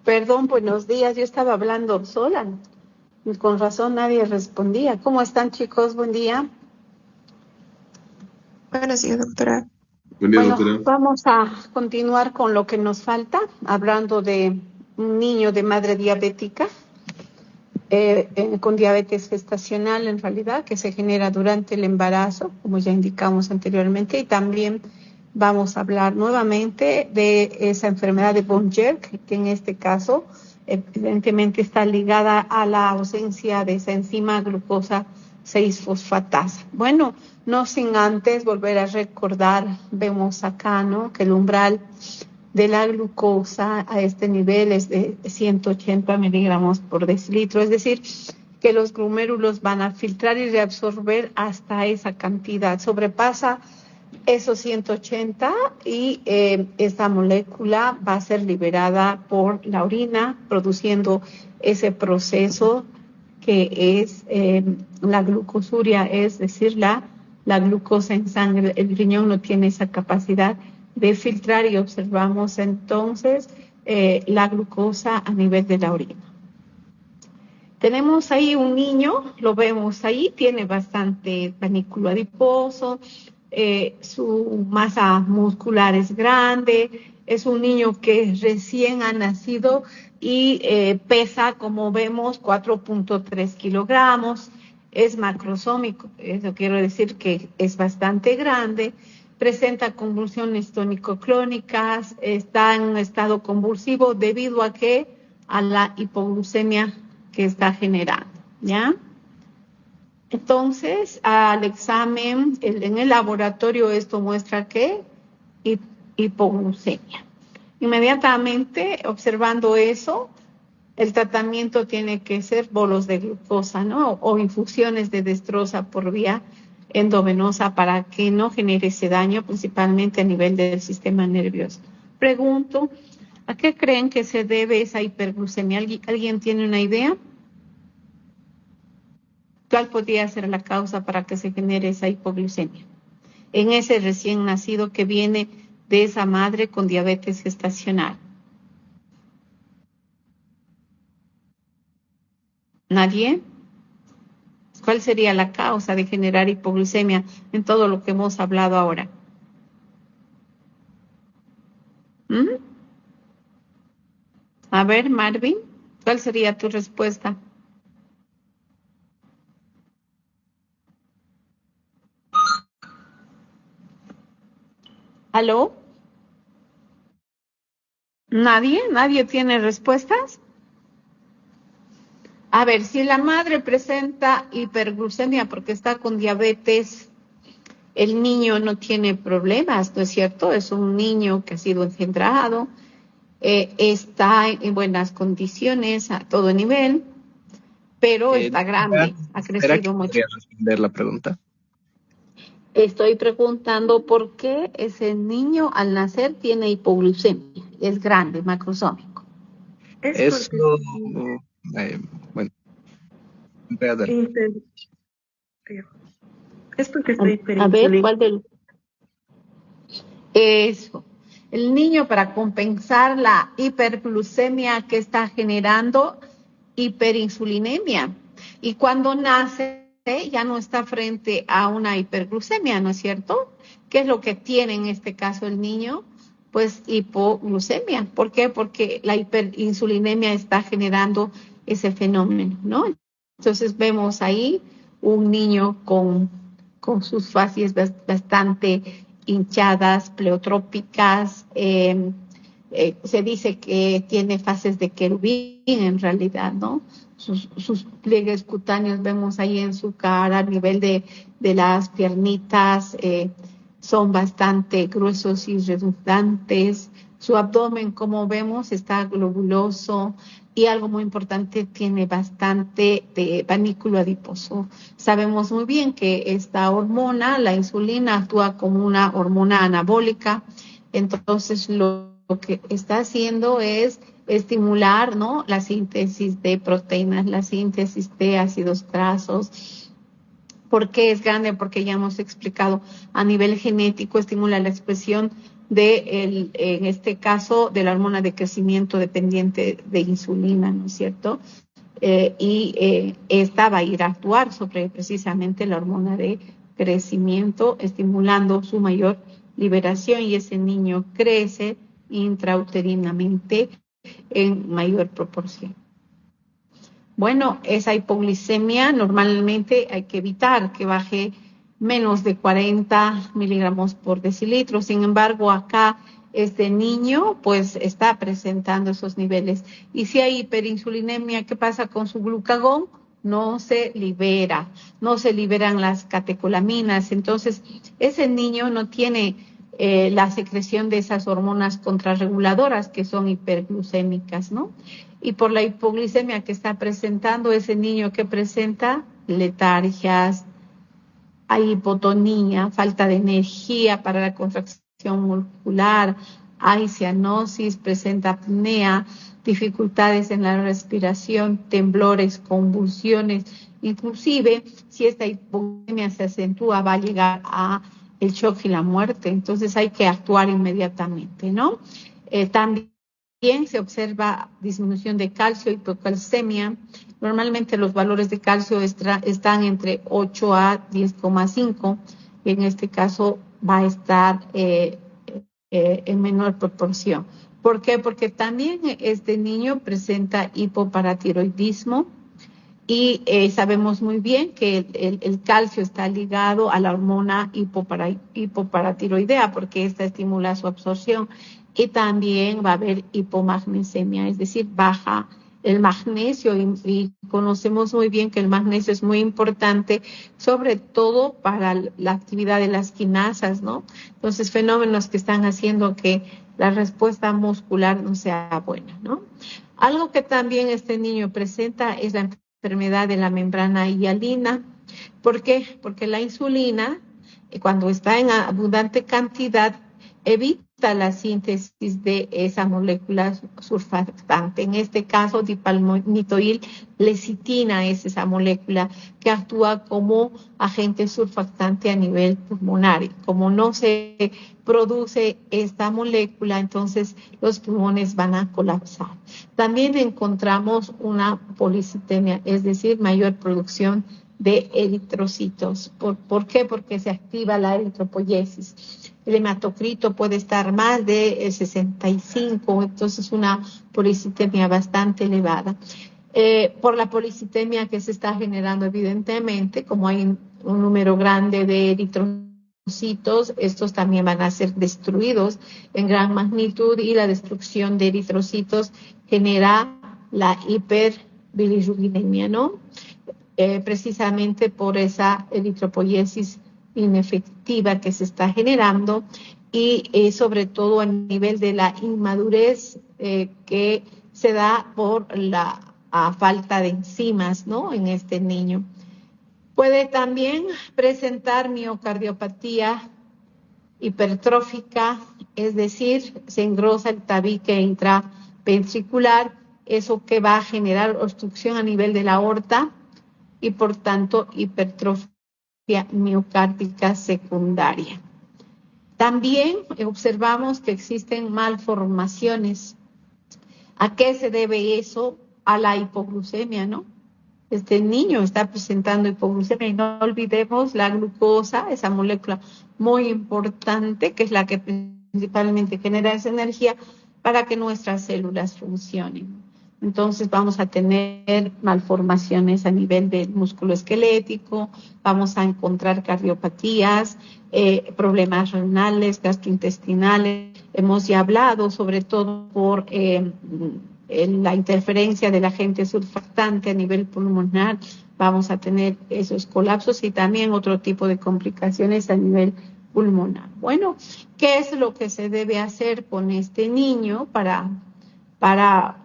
Perdón, buenos días. Yo estaba hablando sola. Y con razón nadie respondía. ¿Cómo están, chicos? Buen día. Buenos días, doctora. Buen día, Bueno, doctora. vamos a continuar con lo que nos falta, hablando de un niño de madre diabética, con diabetes gestacional en realidad, que se genera durante el embarazo, como ya indicamos anteriormente, y también vamos a hablar nuevamente de esa enfermedad de Bonn-Jerk, que en este caso evidentemente está ligada a la ausencia de esa enzima glucosa 6-fosfatasa. Bueno, no sin antes volver a recordar, vemos acá, ¿no?, que el umbral de la glucosa a este nivel es de 180 miligramos por decilitro, es decir, que los glomérulos van a filtrar y reabsorber hasta esa cantidad. Sobrepasa esos 180 y esta molécula va a ser liberada por la orina, produciendo ese proceso que es la glucosuria, es decir, la glucosa en sangre. El riñón no tiene esa capacidad de filtrar y observamos entonces la glucosa a nivel de la orina. Tenemos ahí un niño, lo vemos ahí, tiene bastante panículo adiposo, su masa muscular es grande, es un niño que recién ha nacido y pesa, como vemos, 4.3 kilogramos, es macrosómico, eso quiero decir que es bastante grande, presenta convulsiones tónico-clónicas, está en un estado convulsivo debido a que a la hipoglucemia que está generando, ¿ya? Entonces, al examen, en el laboratorio, esto muestra que hipoglucemia. Inmediatamente, observando eso, el tratamiento tiene que ser bolos de glucosa, ¿no? O infusiones de dextrosa por vía endovenosa para que no genere ese daño, principalmente a nivel del sistema nervioso. Pregunto, ¿a qué creen que se debe esa hiperglucemia? ¿Alguien tiene una idea? ¿Cuál podría ser la causa para que se genere esa hipoglucemia en ese recién nacido que viene de esa madre con diabetes gestacional? ¿Nadie? ¿Cuál sería la causa de generar hipoglucemia en todo lo que hemos hablado ahora? A ver, Marvin, ¿cuál sería tu respuesta? ¿Aló? ¿Nadie? ¿Nadie tiene respuestas? A ver, si la madre presenta hiperglucemia porque está con diabetes, el niño no tiene problemas, ¿no es cierto? Es un niño que ha sido engendrado, está en buenas condiciones a todo nivel, pero está grande, ha crecido mucho. ¿Podría responder la pregunta? Estoy preguntando por qué ese niño al nacer tiene hipoglucemia, es grande, macrosómico. Eso, bueno, es porque está hiperinsulinemia. A ver, ¿cuál del? Eso. El niño, para compensar la hiperglucemia que está generando, hiperinsulinemia. Y cuando nace, ya no está frente a una hiperglucemia, ¿no es cierto? ¿Qué es lo que tiene en este caso el niño? Pues hipoglucemia. ¿Por qué? Porque la hiperinsulinemia está generando ese fenómeno, ¿no? Entonces vemos ahí un niño con sus facies bastante hinchadas, pleotrópicas, se dice que tiene fases de querubín en realidad, ¿no? Sus pliegues cutáneos vemos ahí en su cara, a nivel de las piernitas, son bastante gruesos y redundantes. Su abdomen, como vemos, está globuloso y algo muy importante, tiene bastante de panículo adiposo. Sabemos muy bien que esta hormona, la insulina, actúa como una hormona anabólica, entonces lo que está haciendo es estimular, ¿no?, la síntesis de proteínas, la síntesis de ácidos grasos. ¿Por qué es grande? Porque ya hemos explicado, a nivel genético estimula la expresión en este caso, de la hormona de crecimiento dependiente de insulina, ¿no es cierto? Esta va a ir a actuar sobre precisamente la hormona de crecimiento, estimulando su mayor liberación, y ese niño crece intrauterinamente en mayor proporción. Bueno, esa hipoglicemia normalmente hay que evitar que baje menos de 40 miligramos por decilitro. Sin embargo, acá este niño pues está presentando esos niveles. Y si hay hiperinsulinemia, ¿qué pasa con su glucagón? No se libera, no se liberan las catecolaminas. Entonces, ese niño no tiene la secreción de esas hormonas contrarreguladoras que son hiperglucémicas, ¿no? Y por la hipoglicemia que está presentando ese niño, que presenta letargias, hay hipotonía, falta de energía para la contracción muscular, hay cianosis, presenta apnea, dificultades en la respiración, temblores, convulsiones. Inclusive, si esta hipoglicemia se acentúa, va a llegar a el shock y la muerte. Entonces hay que actuar inmediatamente, ¿no? También se observa disminución de calcio, hipocalcemia. Normalmente los valores de calcio están entre 8 a 10,5. En este caso va a estar en menor proporción. ¿Por qué? Porque también este niño presenta hipoparatiroidismo, y sabemos muy bien que el calcio está ligado a la hormona hipoparatiroidea, porque esta estimula su absorción, y también va a haber hipomagnesemia, es decir, baja el magnesio, y conocemos muy bien que el magnesio es muy importante, sobre todo para la actividad de las quinasas, ¿no? Entonces, fenómenos que están haciendo que la respuesta muscular no sea buena, ¿no? Algo que también este niño presenta es la enfermedad de la membrana hialina. ¿Por qué? Porque la insulina, cuando está en abundante cantidad, evita la síntesis de esa molécula surfactante. En este caso, dipalmitoil lecitina es esa molécula que actúa como agente surfactante a nivel pulmonar. Y como no se produce esta molécula, entonces los pulmones van a colapsar. También encontramos una policitemia, es decir, mayor producción de eritrocitos. ¿Por qué? Porque se activa la eritropoiesis. El hematocrito puede estar más de 65, entonces una policitemia bastante elevada. Por la policitemia que se está generando, evidentemente, como hay un número grande de eritrocitos, estos también van a ser destruidos en gran magnitud, y la destrucción de eritrocitos genera la hiperbilirrubinemia, ¿no? Precisamente por esa eritropoiesis inefectiva que se está generando, y sobre todo a nivel de la inmadurez que se da por la falta de enzimas, ¿no? En este niño. Puede también presentar miocardiopatía hipertrófica, es decir, se engrosa el tabique intraventricular, eso que va a generar obstrucción a nivel de la aorta, y por tanto hipertrofia miocárdica secundaria. También observamos que existen malformaciones. ¿A qué se debe eso? A la hipoglucemia, ¿no? Este niño está presentando hipoglucemia, y no olvidemos la glucosa, esa molécula muy importante que es la que principalmente genera esa energía para que nuestras células funcionen. Entonces vamos a tener malformaciones a nivel del músculo esquelético, vamos a encontrar cardiopatías, problemas renales, gastrointestinales. Hemos ya hablado sobre todo por la interferencia del agente surfactante a nivel pulmonar. Vamos a tener esos colapsos y también otro tipo de complicaciones a nivel pulmonar. Bueno, ¿qué es lo que se debe hacer con este niño para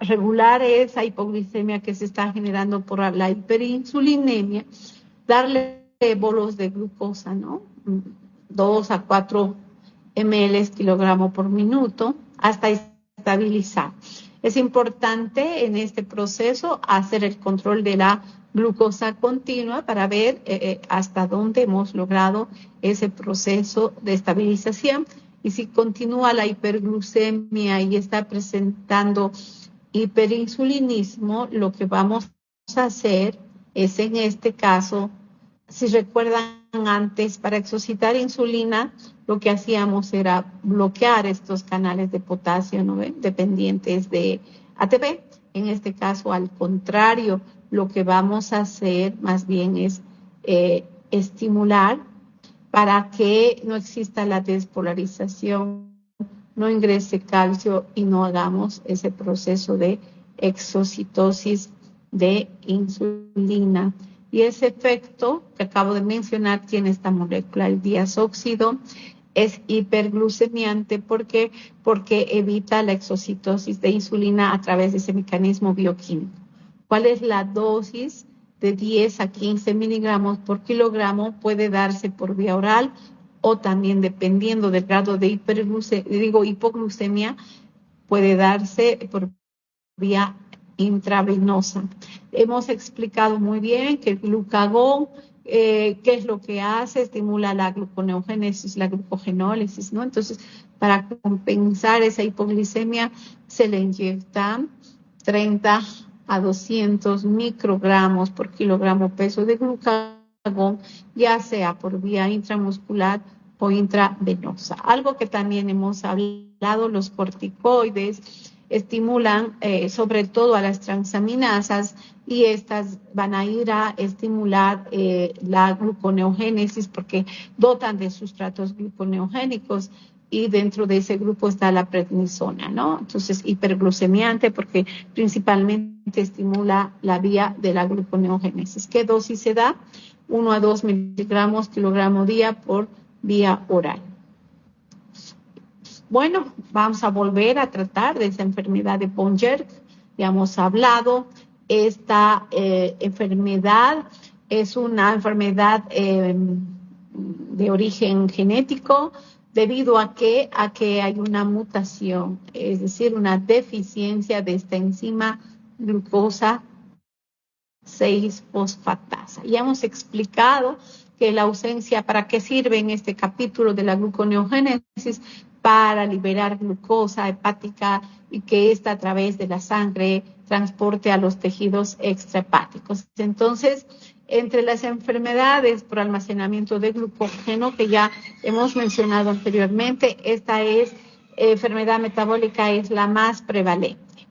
regular esa hipoglicemia que se está generando por la hiperinsulinemia? Darle bolos de glucosa, ¿no? 2 a 4 ml kilogramo por minuto hasta estabilizar. Es importante en este proceso hacer el control de la glucosa continua para ver hasta dónde hemos logrado ese proceso de estabilización, Y si continúa la hiperglucemia y está presentando hiperinsulinismo, lo que vamos a hacer es, en este caso, si recuerdan antes, para exocitar insulina, lo que hacíamos era bloquear estos canales de potasio, ¿no ven?, dependientes de ATP. En este caso, al contrario, lo que vamos a hacer más bien es estimular para que no exista la despolarización, no ingrese calcio y no hagamos ese proceso de exocitosis de insulina. Y ese efecto que acabo de mencionar tiene esta molécula, el diazóxido, es hiperglucemiante porque evita la exocitosis de insulina a través de ese mecanismo bioquímico. ¿Cuál es la dosis? De 10 a 15 miligramos por kilogramo, puede darse por vía oral o también, dependiendo del grado de hipoglucemia, puede darse por vía intravenosa. Hemos explicado muy bien que el glucagón, ¿qué es lo que hace? Estimula la gluconeogénesis, la glucogenólisis, ¿no? Entonces, para compensar esa hipoglucemia, se le inyectan 30 a 200 microgramos por kilogramo peso de glucagón, ya sea por vía intramuscular o intravenosa. Algo que también hemos hablado, los corticoides estimulan sobre todo a las transaminasas, y estas van a ir a estimular la gluconeogénesis porque dotan de sustratos gluconeogénicos, y dentro de ese grupo está la prednisona, ¿no? Entonces, hiperglucemiante porque principalmente estimula la vía de la gluconeogénesis. ¿Qué dosis se da? 1 a 2 miligramos kilogramo día por vía oral. Bueno, vamos a volver a tratar de esa enfermedad de Bonjour. Ya hemos hablado. Esta enfermedad es una enfermedad de origen genético, debido a que hay una mutación, es decir, una deficiencia de esta enzima glucosa 6-fosfatasa. Ya hemos explicado que la ausencia, ¿para qué sirve en este capítulo de la gluconeogénesis? Para liberar glucosa hepática y que ésta a través de la sangre transporte a los tejidos extrahepáticos. Entonces, entre las enfermedades por almacenamiento de glucógeno que ya hemos mencionado anteriormente, esta enfermedad metabólica es la más prevalente.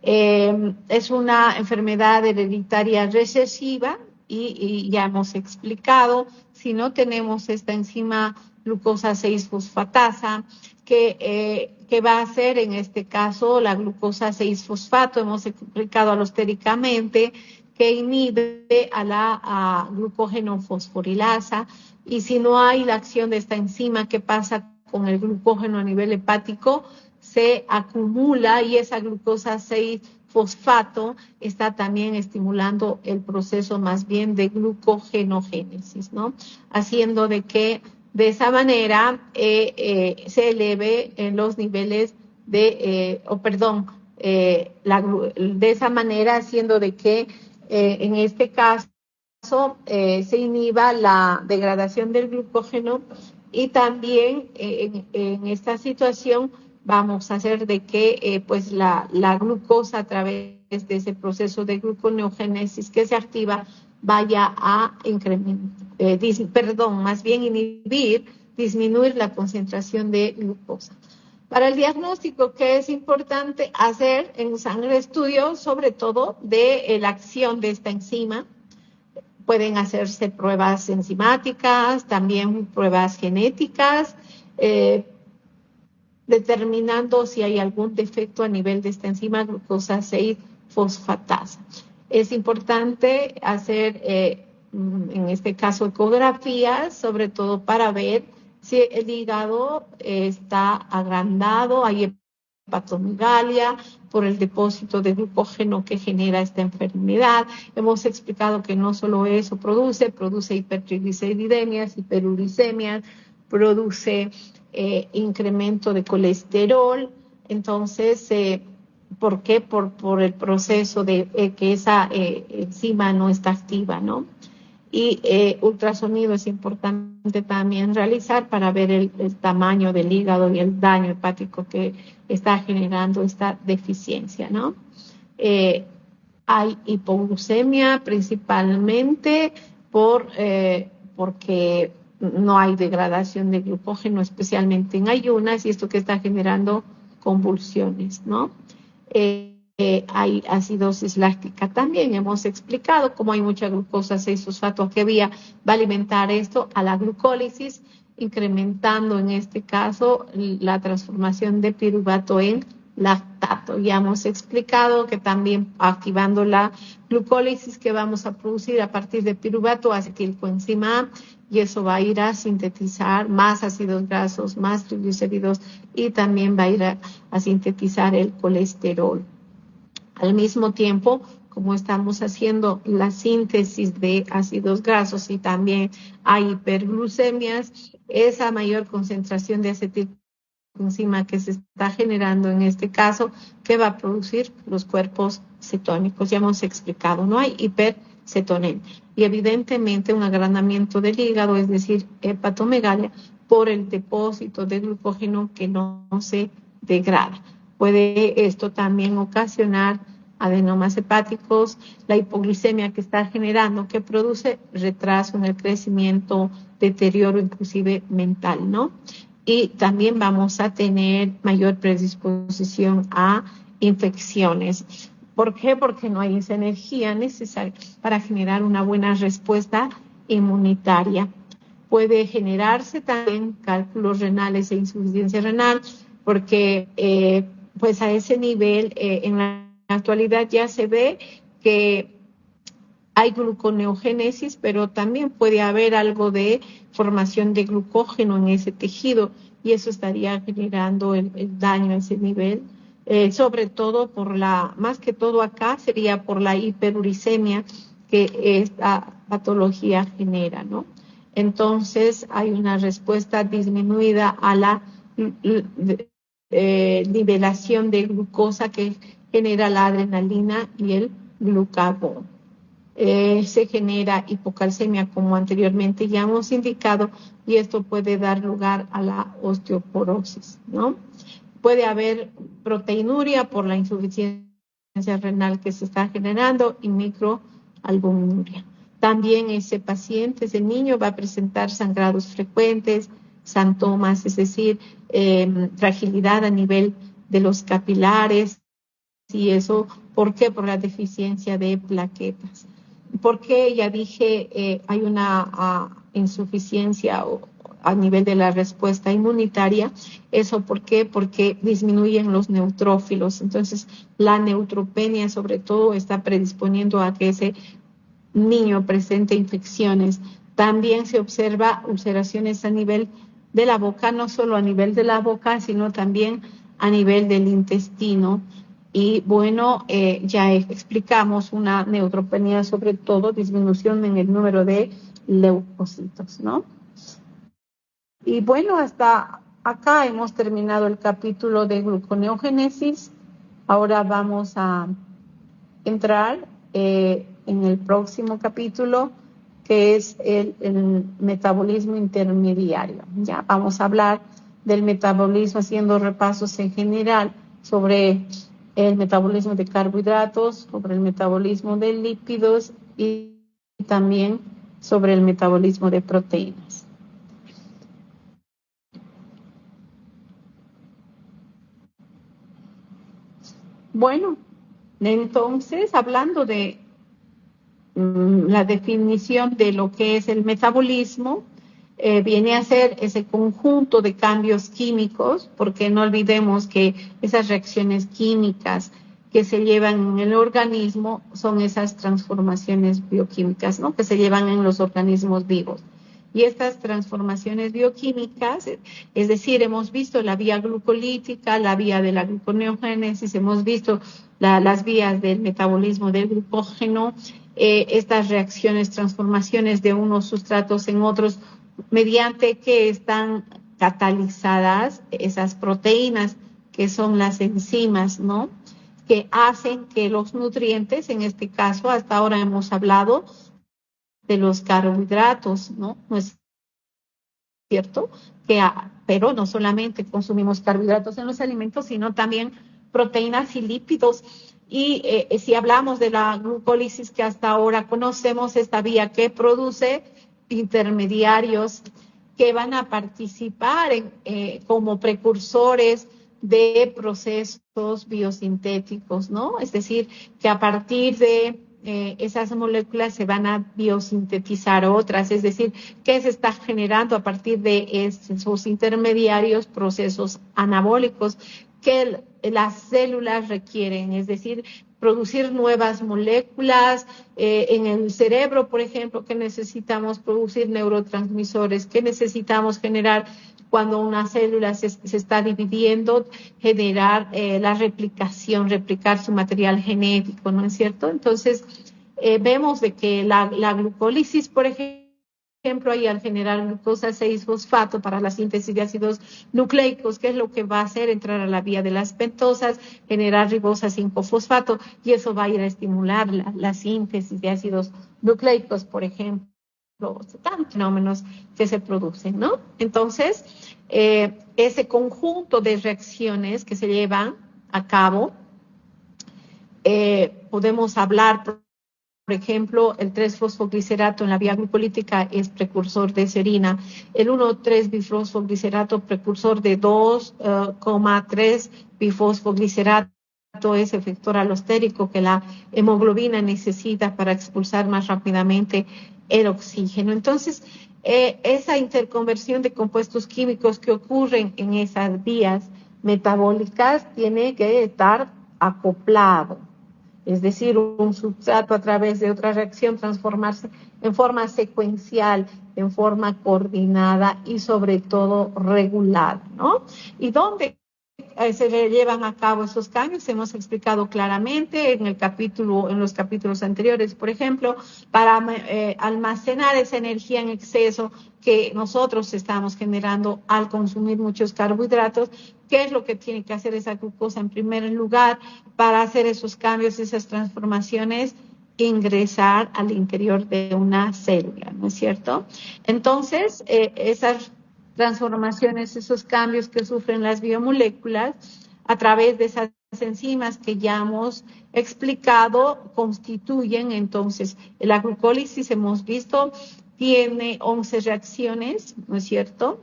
Es una enfermedad hereditaria recesiva y ya hemos explicado, si no tenemos esta enzima glucosa 6-fosfatasa, que va a hacer en este caso la glucosa 6-fosfato, hemos explicado alostéricamente, que inhibe a la glucógeno fosforilasa, y si no hay la acción de esta enzima, ¿qué pasa con el glucógeno a nivel hepático? Se acumula y esa glucosa 6-fosfato está también estimulando el proceso más bien de glucogenogénesis, ¿no? Haciendo de que de esa manera se eleve en los niveles de, de esa manera haciendo de que en este caso se inhiba la degradación del glucógeno, y también en esta situación vamos a hacer de que pues la glucosa a través de ese proceso de gluconeogénesis que se activa vaya a disminuir la concentración de glucosa. Para el diagnóstico, ¿qué es importante hacer en sangre? Estudios sobre todo de la acción de esta enzima. Pueden hacerse pruebas enzimáticas, también pruebas genéticas, determinando si hay algún defecto a nivel de esta enzima glucosa 6-fosfatasa. Es importante hacer, en este caso, ecografías, sobre todo para ver si el hígado está agrandado, hay hepatomegalia por el depósito de glucógeno que genera esta enfermedad. Hemos explicado que no solo eso produce hipertrigliceridemias, hiperuricemias, produce incremento de colesterol. Entonces, ¿por qué? Por el proceso de que esa enzima no está activa, ¿no? Y ultrasonido es importante también realizar para ver el tamaño del hígado y el daño hepático que está generando esta deficiencia, ¿no? Hay hipoglucemia principalmente porque no hay degradación de glucógeno, especialmente en ayunas, y esto que está generando convulsiones, ¿no? Hay acidosis láctica también. Hemos explicado cómo hay mucha glucosa 6-fosfato que va a alimentar esto a la glucólisis, incrementando en este caso la transformación de piruvato en lactato. Ya hemos explicado que también activando la glucólisis que vamos a producir a partir de piruvato, acetilcoenzima A, y eso va a ir a sintetizar más ácidos grasos, más triglicéridos, y también va a ir a sintetizar el colesterol. Al mismo tiempo, como estamos haciendo la síntesis de ácidos grasos y también hay hiperglucemias, esa mayor concentración de acetilcoenzima que se está generando en este caso, que va a producir los cuerpos cetónicos. Ya hemos explicado, no hay hipercetonemia. Y evidentemente un agrandamiento del hígado, es decir, hepatomegalia, por el depósito de glucógeno que no se degrada. Puede esto también ocasionar adenomas hepáticos, la hipoglucemia que está generando, que produce retraso en el crecimiento, deterioro inclusive mental, ¿no? Y también vamos a tener mayor predisposición a infecciones. ¿Por qué? Porque no hay esa energía necesaria para generar una buena respuesta inmunitaria. Puede generarse también cálculos renales e insuficiencia renal, porque pues a ese nivel en la actualidad ya se ve que hay gluconeogénesis, pero también puede haber algo de formación de glucógeno en ese tejido, y eso estaría generando el daño a ese nivel, sobre todo más que todo acá sería por la hiperuricemia que esta patología genera, ¿no? Entonces hay una respuesta disminuida a la nivelación de glucosa que genera la adrenalina y el glucagón. Se genera hipocalcemia, como anteriormente ya hemos indicado, y esto puede dar lugar a la osteoporosis, ¿no? Puede haber proteinuria por la insuficiencia renal que se está generando y microalbuminuria. También ese paciente, ese niño, va a presentar sangrados frecuentes, xantomas, es decir, fragilidad a nivel de los capilares. Y eso, ¿por qué? Por la deficiencia de plaquetas. Porque ya dije, hay una insuficiencia a nivel de la respuesta inmunitaria. ¿Eso por qué? Porque disminuyen los neutrófilos. Entonces, la neutropenia sobre todo está predisponiendo a que ese niño presente infecciones. También se observa ulceraciones a nivel de la boca, no solo a nivel de la boca, sino también a nivel del intestino. Y bueno, ya explicamos una neutropenia, sobre todo disminución en el número de leucocitos, ¿no? Y bueno, hasta acá hemos terminado el capítulo de gluconeogénesis. Ahora vamos a entrar en el próximo capítulo, que es el metabolismo intermediario. Ya vamos a hablar del metabolismo, haciendo repasos en general sobre el metabolismo de carbohidratos, sobre el metabolismo de lípidos y también sobre el metabolismo de proteínas. Bueno, entonces, hablando de la definición de lo que es el metabolismo, viene a ser ese conjunto de cambios químicos, porque no olvidemos que esas reacciones químicas que se llevan en el organismo son esas transformaciones bioquímicas, ¿no?, que se llevan en los organismos vivos. Y estas transformaciones bioquímicas, es decir, hemos visto la vía glucolítica, la vía de la gluconeogénesis, hemos visto las vías del metabolismo del glucógeno, estas reacciones, transformaciones de unos sustratos en otros, mediante que están catalizadas esas proteínas, que son las enzimas, ¿no?, que hacen que los nutrientes, en este caso, hasta ahora hemos hablado de los carbohidratos, ¿no? ¿No es cierto? Pero no solamente consumimos carbohidratos en los alimentos, sino también proteínas y lípidos. Y si hablamos de la glucólisis que hasta ahora conocemos, esta vía que produce intermediarios que van a participar como precursores de procesos biosintéticos, ¿no? Es decir, que a partir de esas moléculas se van a biosintetizar otras, es decir, que se está generando a partir de esos intermediarios procesos anabólicos que las células requieren, es decir, producir nuevas moléculas en el cerebro, por ejemplo, que necesitamos producir neurotransmisores, que necesitamos generar cuando una célula se está dividiendo, generar la replicación, replicar su material genético, ¿no es cierto? Entonces, vemos de que la glucólisis, por ejemplo, ahí al generar glucosa 6-fosfato para la síntesis de ácidos nucleicos, ¿qué es lo que va a hacer? Entrar a la vía de las pentosas, generar ribosa 5-fosfato, y eso va a ir a estimular la síntesis de ácidos nucleicos, por ejemplo. Tan fenómenos que se producen, ¿no? Entonces, ese conjunto de reacciones que se llevan a cabo, podemos hablar, por ejemplo, el 3-fosfoglicerato en la vía glucolítica es precursor de serina, el 1,3-bifosfoglicerato precursor de 2,3-bifosfoglicerato es efector alostérico que la hemoglobina necesita para expulsar más rápidamente el oxígeno. Entonces, esa interconversión de compuestos químicos que ocurren en esas vías metabólicas tiene que estar acoplado. Es decir, un sustrato a través de otra reacción transformarse en forma secuencial, en forma coordinada y sobre todo regulada, ¿no? ¿Y dónde se llevan a cabo esos cambios? Hemos explicado claramente en los capítulos anteriores, por ejemplo, para almacenar esa energía en exceso que nosotros estamos generando al consumir muchos carbohidratos. ¿Qué es lo que tiene que hacer esa glucosa en primer lugar para hacer esos cambios, esas transformaciones? Ingresar al interior de una célula, ¿no es cierto? Entonces, esas transformaciones, esos cambios que sufren las biomoléculas a través de esas enzimas que ya hemos explicado, constituyen entonces la glucólisis, hemos visto, tiene 11 reacciones, ¿no es cierto?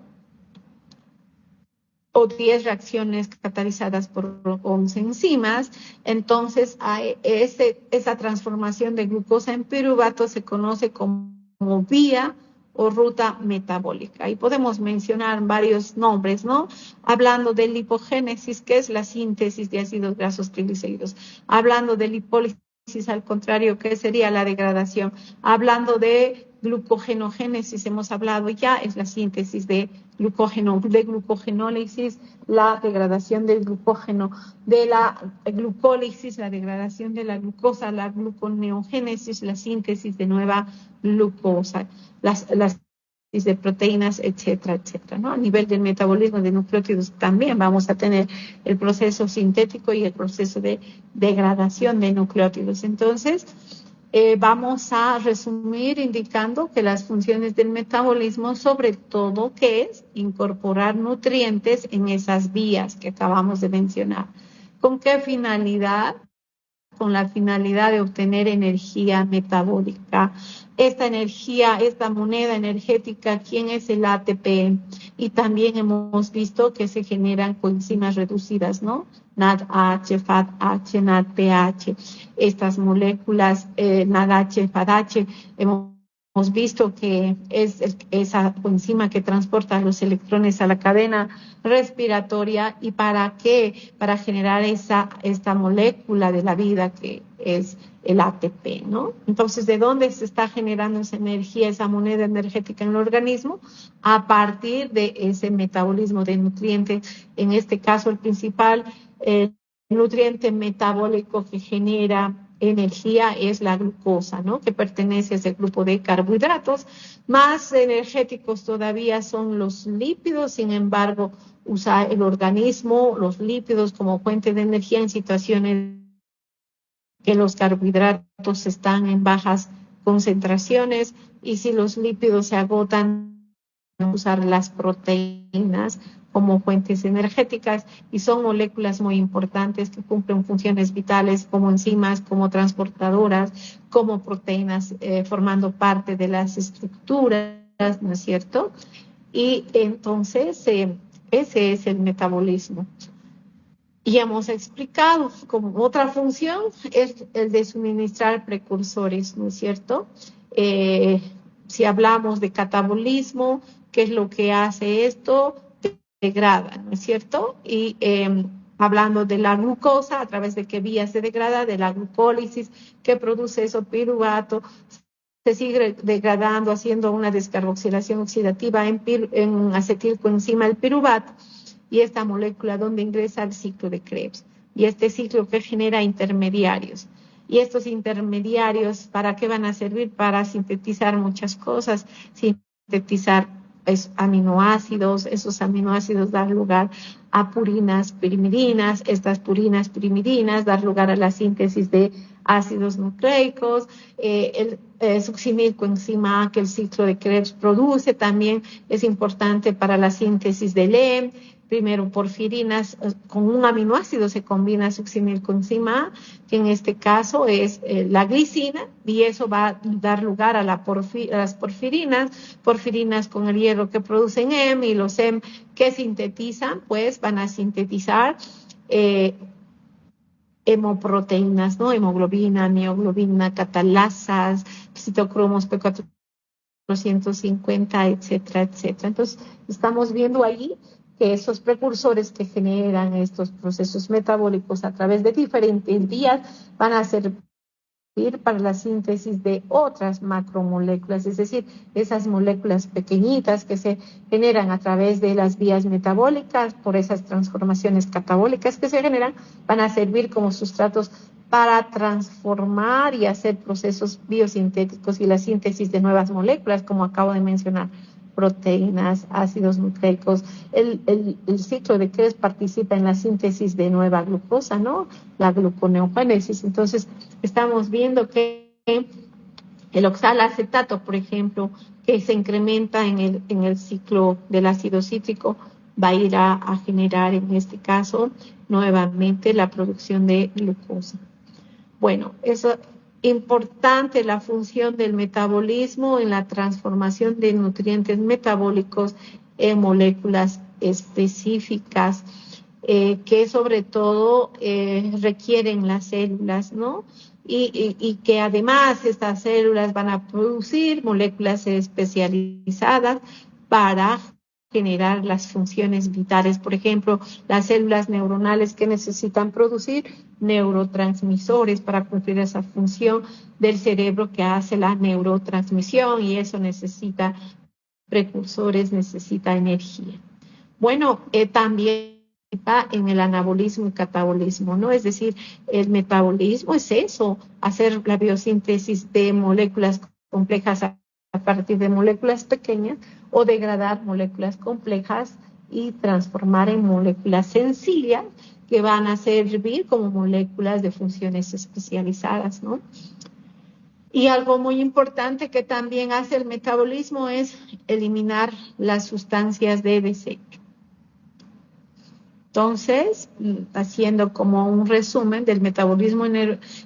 O 10 reacciones catalizadas por 11 enzimas. Entonces, esa transformación de glucosa en piruvato se conoce como vía o ruta metabólica. Y podemos mencionar varios nombres, ¿no? Hablando de lipogénesis, que es la síntesis de ácidos grasos triglicéridos. Hablando de lipólisis, al contrario, que sería la degradación. Hablando de glucogenogénesis, hemos hablado ya, es la síntesis de glucógeno, de glucogenólisis, la degradación del glucógeno, de la glucólisis, la degradación de la glucosa, la gluconeogénesis, la síntesis de nueva glucosa, las de proteínas, etcétera, etcétera, ¿no? A nivel del metabolismo de nucleótidos también vamos a tener el proceso sintético y el proceso de degradación de nucleótidos. Entonces, vamos a resumir indicando que las funciones del metabolismo, sobre todo, que es incorporar nutrientes en esas vías que acabamos de mencionar. ¿Con qué finalidad? Con la finalidad de obtener energía metabólica. Esta energía, esta moneda energética, ¿quién es el ATP? Y también hemos visto que se generan coenzimas reducidas, ¿no? NADH, FADH, NADPH. Estas moléculas, NADH, FADH, hemos visto que es esa coenzima que transporta los electrones a la cadena respiratoria. ¿Y para qué? Para generar esta molécula de la vida que es el ATP, ¿no? Entonces, ¿de dónde se está generando esa energía, esa moneda energética en el organismo? A partir de ese metabolismo de nutrientes, en este caso el principal nutriente metabólico que genera energía es la glucosa, ¿no? Que pertenece a ese grupo de carbohidratos. Más energéticos todavía son los lípidos, sin embargo, usa el organismo los lípidos como fuente de energía en situaciones que los carbohidratos están en bajas concentraciones, y si los lípidos se agotan, usar las proteínas como fuentes energéticas, y son moléculas muy importantes que cumplen funciones vitales como enzimas, como transportadoras, como proteínas, formando parte de las estructuras, ¿no es cierto? Y entonces ese es el metabolismo. Y hemos explicado como otra función es el de suministrar precursores, ¿no es cierto? Si hablamos de catabolismo, ¿qué es lo que hace esto? Degrada, ¿no es cierto? Y hablando de la glucosa, a través de qué vías se degrada, de la glucólisis que produce eso piruvato, se sigue degradando, haciendo una descarboxilación oxidativa en acetilcoenzima el piruvato, y esta molécula donde ingresa al ciclo de Krebs, y este ciclo que genera intermediarios. Y estos intermediarios, ¿para qué van a servir? Para sintetizar muchas cosas, sintetizar aminoácidos, esos aminoácidos dan lugar a purinas pirimidinas, estas purinas pirimidinas dan lugar a la síntesis de ácidos nucleicos, el succinilcoenzima A que el ciclo de Krebs produce también es importante para la síntesis del EM. Primero porfirinas, con un aminoácido se combina succinilcoenzima A, que en este caso es la glicina, y eso va a dar lugar a las porfirinas con el hierro que producen M, y los M que sintetizan, pues van a sintetizar hemoproteínas, ¿no? Hemoglobina, mioglobina, catalasas, citocromos P450, etcétera, etcétera. Entonces, estamos viendo allí que esos precursores que generan estos procesos metabólicos a través de diferentes vías van a servir para la síntesis de otras macromoléculas, es decir, esas moléculas pequeñitas que se generan a través de las vías metabólicas, por esas transformaciones catabólicas que se generan, van a servir como sustratos para transformar y hacer procesos biosintéticos y la síntesis de nuevas moléculas, como acabo de mencionar, proteínas, ácidos nucleicos. El ciclo de Krebs participa en la síntesis de nueva glucosa, ¿no? La gluconeogénesis. Entonces, estamos viendo que el oxalacetato, por ejemplo, que se incrementa en el ciclo del ácido cítrico, va a ir a generar, en este caso, nuevamente la producción de glucosa. Bueno, eso importante la función del metabolismo en la transformación de nutrientes metabólicos en moléculas específicas que sobre todo requieren las células, ¿no? Y que además estas células van a producir moléculas especializadas para generar las funciones vitales, por ejemplo, las células neuronales que necesitan producir neurotransmisores para cumplir esa función del cerebro que hace la neurotransmisión, y eso necesita precursores, necesita energía. Bueno, también está en el anabolismo y catabolismo, ¿no? Es decir, el metabolismo es eso, hacer la biosíntesis de moléculas complejas a partir de moléculas pequeñas, o degradar moléculas complejas y transformar en moléculas sencillas que van a servir como moléculas de funciones especializadas, ¿no? Y algo muy importante que también hace el metabolismo es eliminar las sustancias de desecho. Entonces, haciendo como un resumen del metabolismo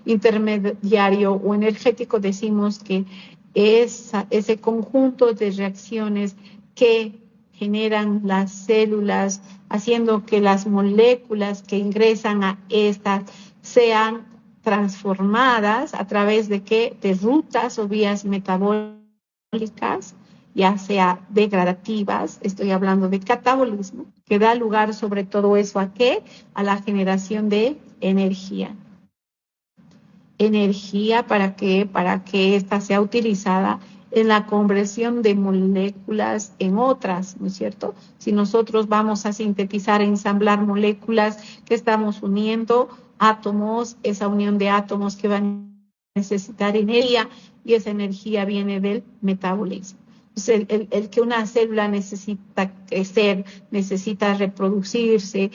intermediario o energético, decimos que ese conjunto de reacciones que generan las células, haciendo que las moléculas que ingresan a estas sean transformadas a través de ¿qué? De rutas o vías metabólicas, ya sea degradativas, estoy hablando de catabolismo, que da lugar sobre todo eso ¿a qué? A la generación de energía. ¿Energía para qué? Para que ésta sea utilizada en la conversión de moléculas en otras, ¿no es cierto? Si nosotros vamos a sintetizar, ensamblar moléculas que estamos uniendo, átomos, esa unión de átomos que van a necesitar energía, y esa energía viene del metabolismo. Entonces, el que una célula necesita crecer, necesita reproducirse,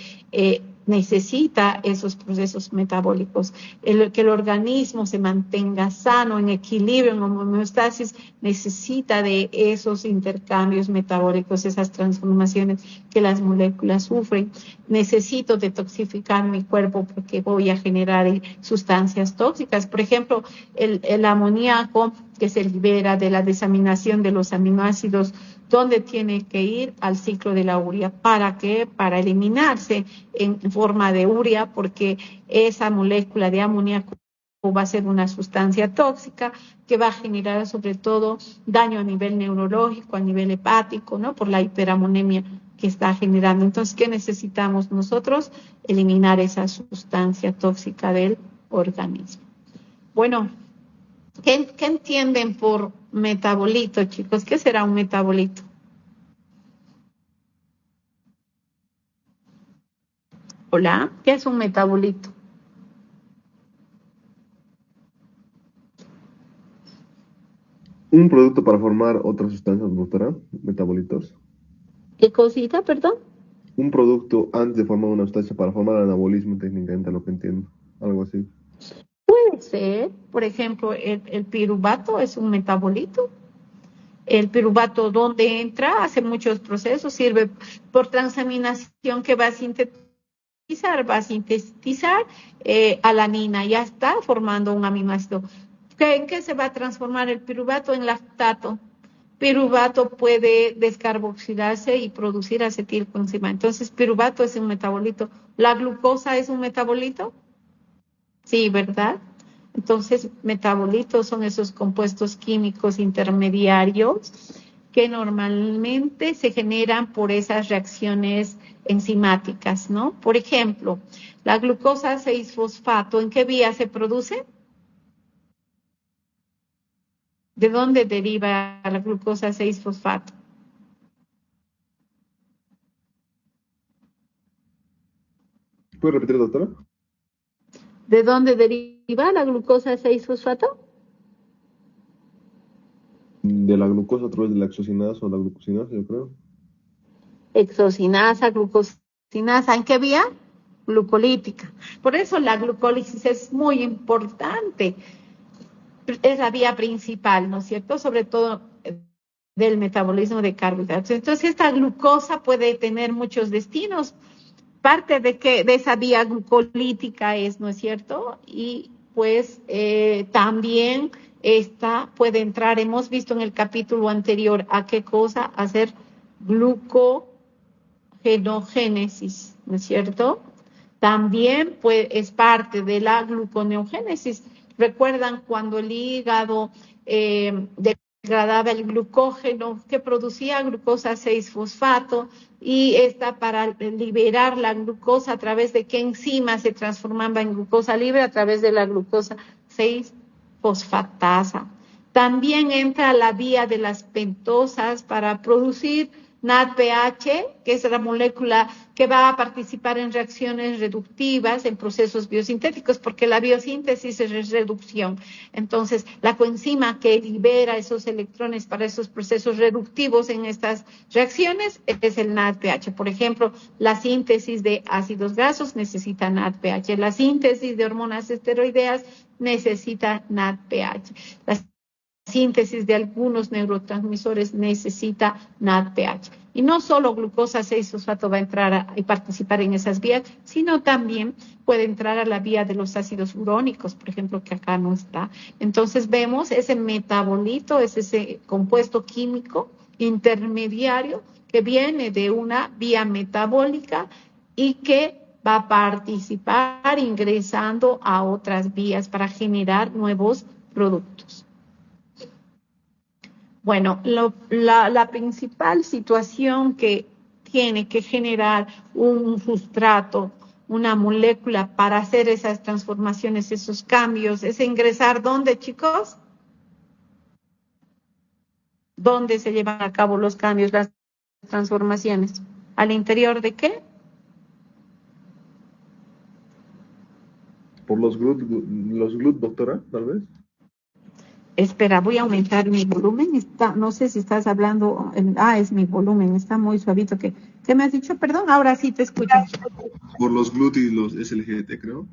necesita esos procesos metabólicos. Que el organismo se mantenga sano, en equilibrio, en homeostasis, necesita de esos intercambios metabólicos, esas transformaciones que las moléculas sufren. Necesito detoxificar mi cuerpo porque voy a generar sustancias tóxicas. Por ejemplo, el amoníaco que se libera de la desaminación de los aminoácidos, ¿dónde tiene que ir? Al ciclo de la urea. ¿Para qué? Para eliminarse en forma de urea, porque esa molécula de amoníaco va a ser una sustancia tóxica que va a generar sobre todo daño a nivel neurológico, a nivel hepático, ¿no? Por la hiperamonemia que está generando. Entonces, ¿qué necesitamos nosotros? Eliminar esa sustancia tóxica del organismo. Bueno, ¿qué entienden por metabolito, chicos? ¿Qué será un metabolito? Hola, ¿qué es un metabolito? Un producto para formar otras sustancias, doctora, metabolitos. ¿Qué cosita, perdón? Un producto antes de formar una sustancia para formar anabolismo, técnicamente, a lo que entiendo. Algo así. Puede ser, por ejemplo, el piruvato es un metabolito. El piruvato, ¿dónde entra? Hace muchos procesos, sirve por transaminación que va a sintetizar alanina, ya está formando un aminoácido. ¿En qué se va a transformar el piruvato? En lactato. Piruvato puede descarboxilarse y producir acetilcoenzima. Entonces, piruvato es un metabolito. ¿La glucosa es un metabolito? Sí, ¿verdad? Entonces, metabolitos son esos compuestos químicos intermediarios que normalmente se generan por esas reacciones enzimáticas, ¿no? Por ejemplo, la glucosa 6-fosfato, ¿en qué vía se produce? ¿De dónde deriva la glucosa 6-fosfato? ¿Puede repetir, doctora? ¿De dónde deriva la glucosa 6-fosfato? De la glucosa a través de la exocinasa o la glucosinasa, yo creo. Exocinasa, glucosinasa, ¿en qué vía? Glucolítica. Por eso la glucólisis es muy importante. Es la vía principal, ¿no es cierto? Sobre todo del metabolismo de carbohidratos. Entonces, esta glucosa puede tener muchos destinos. Parte de esa vía glucolítica es, ¿no es cierto? Y pues también esta puede entrar, hemos visto en el capítulo anterior, ¿a qué cosa? Hacer glucogenogénesis, ¿no es cierto? También pues, es parte de la gluconeogénesis. ¿Recuerdan cuando el hígado degradaba el glucógeno que producía glucosa 6-fosfato y esta para liberar la glucosa a través de qué enzima se transformaba en glucosa libre? A través de la glucosa 6-fosfatasa. También entra la vía de las pentosas para producir NADPH, que es la molécula que va a participar en reacciones reductivas, en procesos biosintéticos, porque la biosíntesis es reducción. Entonces, la coenzima que libera esos electrones para esos procesos reductivos en estas reacciones es el NADPH. Por ejemplo, la síntesis de ácidos grasos necesita NADPH. La síntesis de hormonas esteroideas necesita NADPH. La síntesis de algunos neurotransmisores necesita NADPH. Y no solo glucosa 6-fosfato va a entrar y participar en esas vías, sino también puede entrar a la vía de los ácidos urónicos, por ejemplo, que acá no está. Entonces vemos ese metabolito, es ese compuesto químico intermediario que viene de una vía metabólica y que va a participar ingresando a otras vías para generar nuevos productos. Bueno, la principal situación que tiene que generar un sustrato, una molécula para hacer esas transformaciones, esos cambios, es ingresar, ¿dónde, chicos? ¿Dónde se llevan a cabo los cambios, las transformaciones? ¿Al interior de qué? Por los GLUT, doctora, tal vez. Espera, voy a aumentar mi volumen. No sé si estás hablando. Es mi volumen, está muy suavito que ¿Qué me has dicho? Perdón, ahora sí te escucho. Por los GLUT y los SLGT, creo.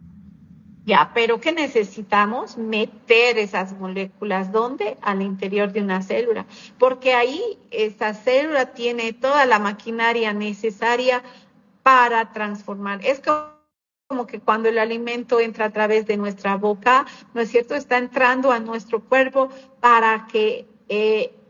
Ya, pero ¿qué necesitamos? Meter esas moléculas, ¿dónde? Al interior de una célula, porque ahí esa célula tiene toda la maquinaria necesaria para transformar. Es como que cuando el alimento entra a través de nuestra boca, ¿no es cierto? Está entrando a nuestro cuerpo para que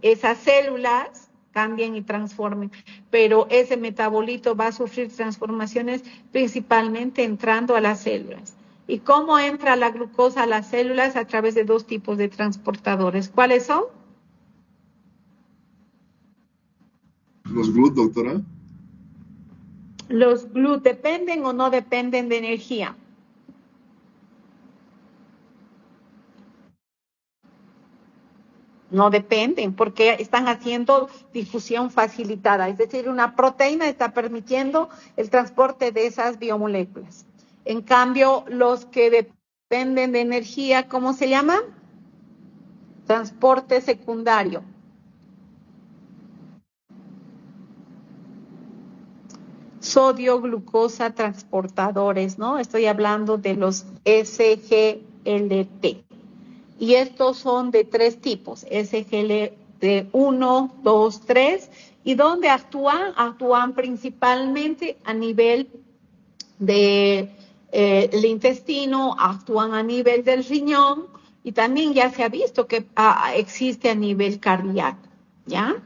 esas células cambien y transformen, pero ese metabolito va a sufrir transformaciones principalmente entrando a las células. ¿Y cómo entra la glucosa a las células? A través de dos tipos de transportadores. ¿Cuáles son? Los GLUT, doctora. Los GLUT, ¿dependen o no dependen de energía? No dependen porque están haciendo difusión facilitada, es decir, una proteína está permitiendo el transporte de esas biomoléculas. En cambio, los que dependen de energía, ¿cómo se llaman? Transporte secundario. Sodio, glucosa, transportadores, ¿no? Estoy hablando de los SGLT. Y estos son de tres tipos, SGLT 1, 2, 3. ¿Y dónde actúan? Actúan principalmente a nivel del intestino, actúan a nivel del riñón y también ya se ha visto que existe a nivel cardíaco, ¿ya?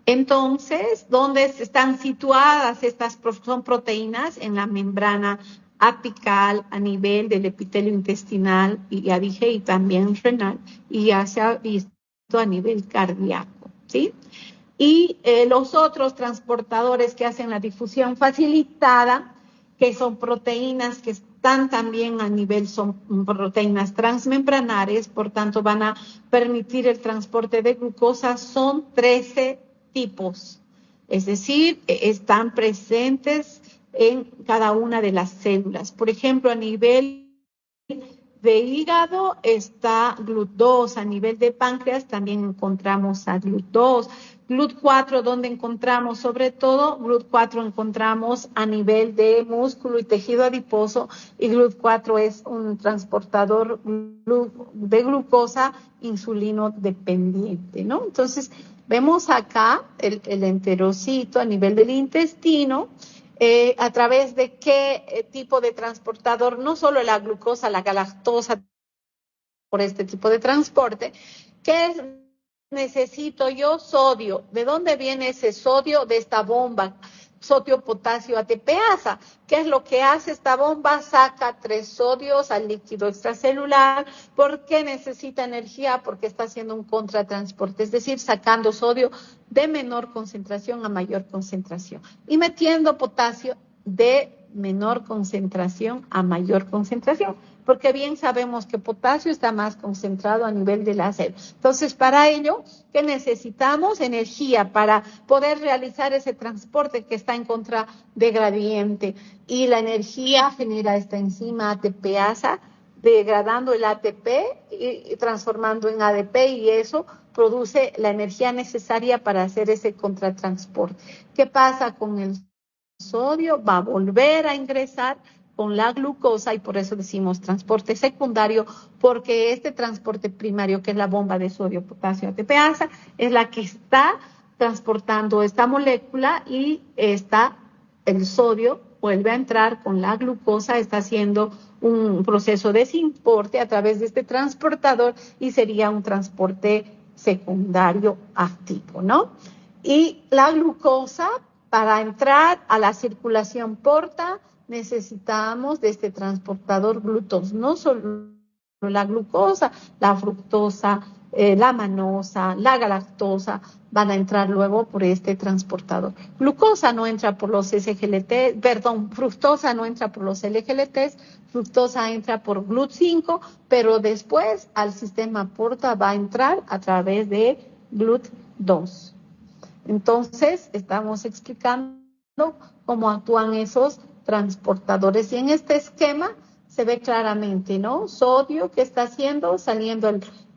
Entonces, ¿dónde están situadas estas? Son proteínas en la membrana apical a nivel del epitelio intestinal y ya dije, y también renal, y ya se ha visto a nivel cardíaco, ¿sí? Y los otros transportadores que hacen la difusión facilitada, que son proteínas que están también a nivel, son proteínas transmembranares, por tanto van a permitir el transporte de glucosa, son 13 tipos, es decir, están presentes en cada una de las células. Por ejemplo, a nivel de hígado está GLUT2, a nivel de páncreas también encontramos a GLUT2, GLUT4, donde encontramos sobre todo, GLUT4 encontramos a nivel de músculo y tejido adiposo, y GLUT4 es un transportador de glucosa insulino dependiente, ¿no? Entonces, vemos acá el enterocito a nivel del intestino, a través de qué tipo de transportador, no solo la glucosa, la galactosa, por este tipo de transporte, ¿qué es? Necesito yo sodio. ¿De dónde viene ese sodio? De esta bomba, sodio, potasio, ATPasa. ¿Qué es lo que hace esta bomba? Saca 3 sodios al líquido extracelular. ¿Por qué necesita energía? Porque está haciendo un contratransporte, es decir, sacando sodio de menor concentración a mayor concentración y metiendo potasio de menor concentración a mayor concentración, porque bien sabemos que potasio está más concentrado a nivel de la célula. Entonces, para ello, ¿qué necesitamos? Energía para poder realizar ese transporte que está en contra de gradiente. Y la energía genera esta enzima ATPasa, degradando el ATP y transformando en ADP, y eso produce la energía necesaria para hacer ese contratransporte. ¿Qué pasa con el sodio? Va a volver a ingresar con la glucosa, y por eso decimos transporte secundario, porque este transporte primario, que es la bomba de sodio, potasio, ATPasa, es la que está transportando esta molécula, y el sodio vuelve a entrar con la glucosa, está haciendo un proceso de transporte a través de este transportador, y sería un transporte secundario activo, ¿no? Y la glucosa, para entrar a la circulación porta, necesitamos de este transportador GLUT2, no solo la glucosa, la fructosa, la manosa, la galactosa van a entrar luego por este transportador. Glucosa no entra por los SGLT, fructosa no entra por los LGLTs, fructosa entra por GLUT5, pero después al sistema porta va a entrar a través de GLUT2. Entonces, estamos explicando cómo actúan esos transportadores. Y en este esquema se ve claramente, ¿no? Sodio, ¿qué está haciendo? Saliendo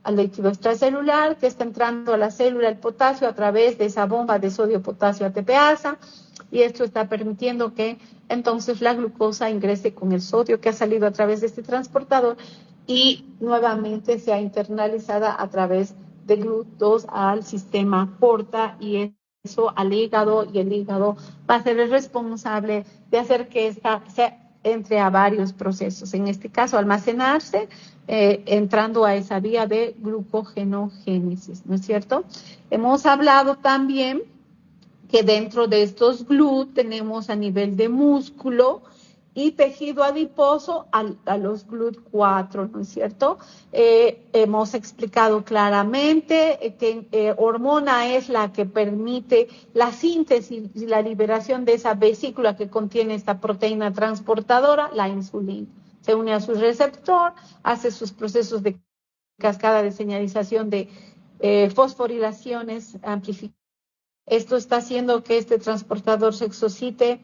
al líquido extracelular, que está entrando a la célula el potasio a través de esa bomba de sodio, potasio, ATPasa. y esto está permitiendo que entonces la glucosa ingrese con el sodio que ha salido a través de este transportador y nuevamente sea internalizada a través de GLUT2 al sistema porta y eso al hígado, y el hígado va a ser el responsable de hacer que esta se entre a varios procesos, en este caso almacenarse, entrando a esa vía de glucogenogénesis, ¿no es cierto? Hemos hablado también que dentro de estos GLUT tenemos a nivel de músculo y tejido adiposo a los GLUT4, ¿no es cierto? Hemos explicado claramente que hormona es la que permite la síntesis y la liberación de esa vesícula que contiene esta proteína transportadora, la insulina. Se une a su receptor, hace sus procesos de cascada de señalización de fosforilaciones amplificadas. Esto está haciendo que este transportador se exocite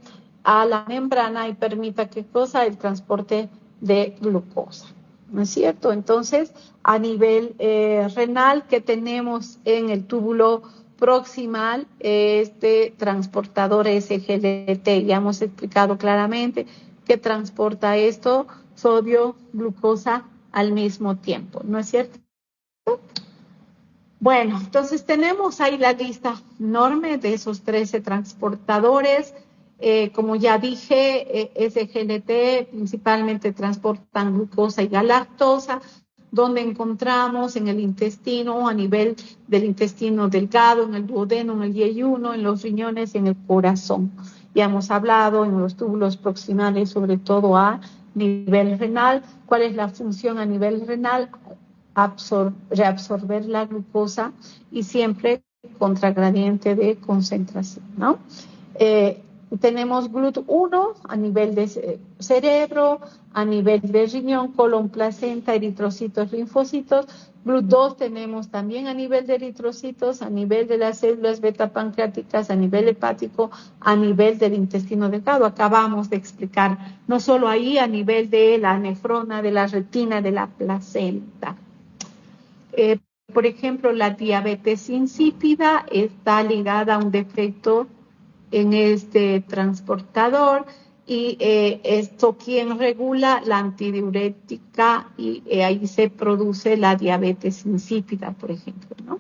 a la membrana y permita ¿qué cosa? El transporte de glucosa, ¿no es cierto? Entonces, a nivel renal, que tenemos en el túbulo proximal, este transportador SGLT, ya hemos explicado claramente que transporta esto, sodio, glucosa al mismo tiempo, ¿no es cierto? Bueno, entonces tenemos ahí la lista enorme de esos 13 transportadores. Como ya dije, SGLT principalmente transportan glucosa y galactosa, donde encontramos en el intestino, a nivel del intestino delgado, en el duodeno, en el yeyuno, en los riñones y en el corazón. Ya hemos hablado en los túbulos proximales, sobre todo a nivel renal. ¿Cuál es la función a nivel renal? Reabsorber la glucosa y siempre contragradiente de concentración, ¿no? Tenemos GLUT1 a nivel de cerebro, a nivel de riñón, colon, placenta, eritrocitos, linfocitos. GLUT2 tenemos también a nivel de eritrocitos, a nivel de las células beta pancreáticas, a nivel hepático, a nivel del intestino delgado. Acabamos de explicar, no solo ahí, a nivel de la nefrona, de la retina, de la placenta. Por ejemplo, la diabetes insípida está ligada a un defecto en este transportador y esto quien regula la antidiurética y ahí se produce la diabetes insípida, por ejemplo, ¿no?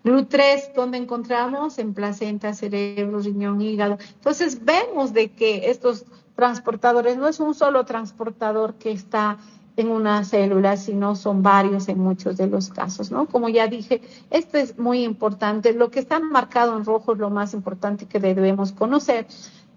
GLUT3, ¿dónde encontramos? En placenta, cerebro, riñón, hígado. Entonces vemos de que estos transportadores no es un solo transportador que está en una célula, sino son varios en muchos de los casos, ¿no? Como ya dije, esto es muy importante. Lo que está marcado en rojo es lo más importante que debemos conocer.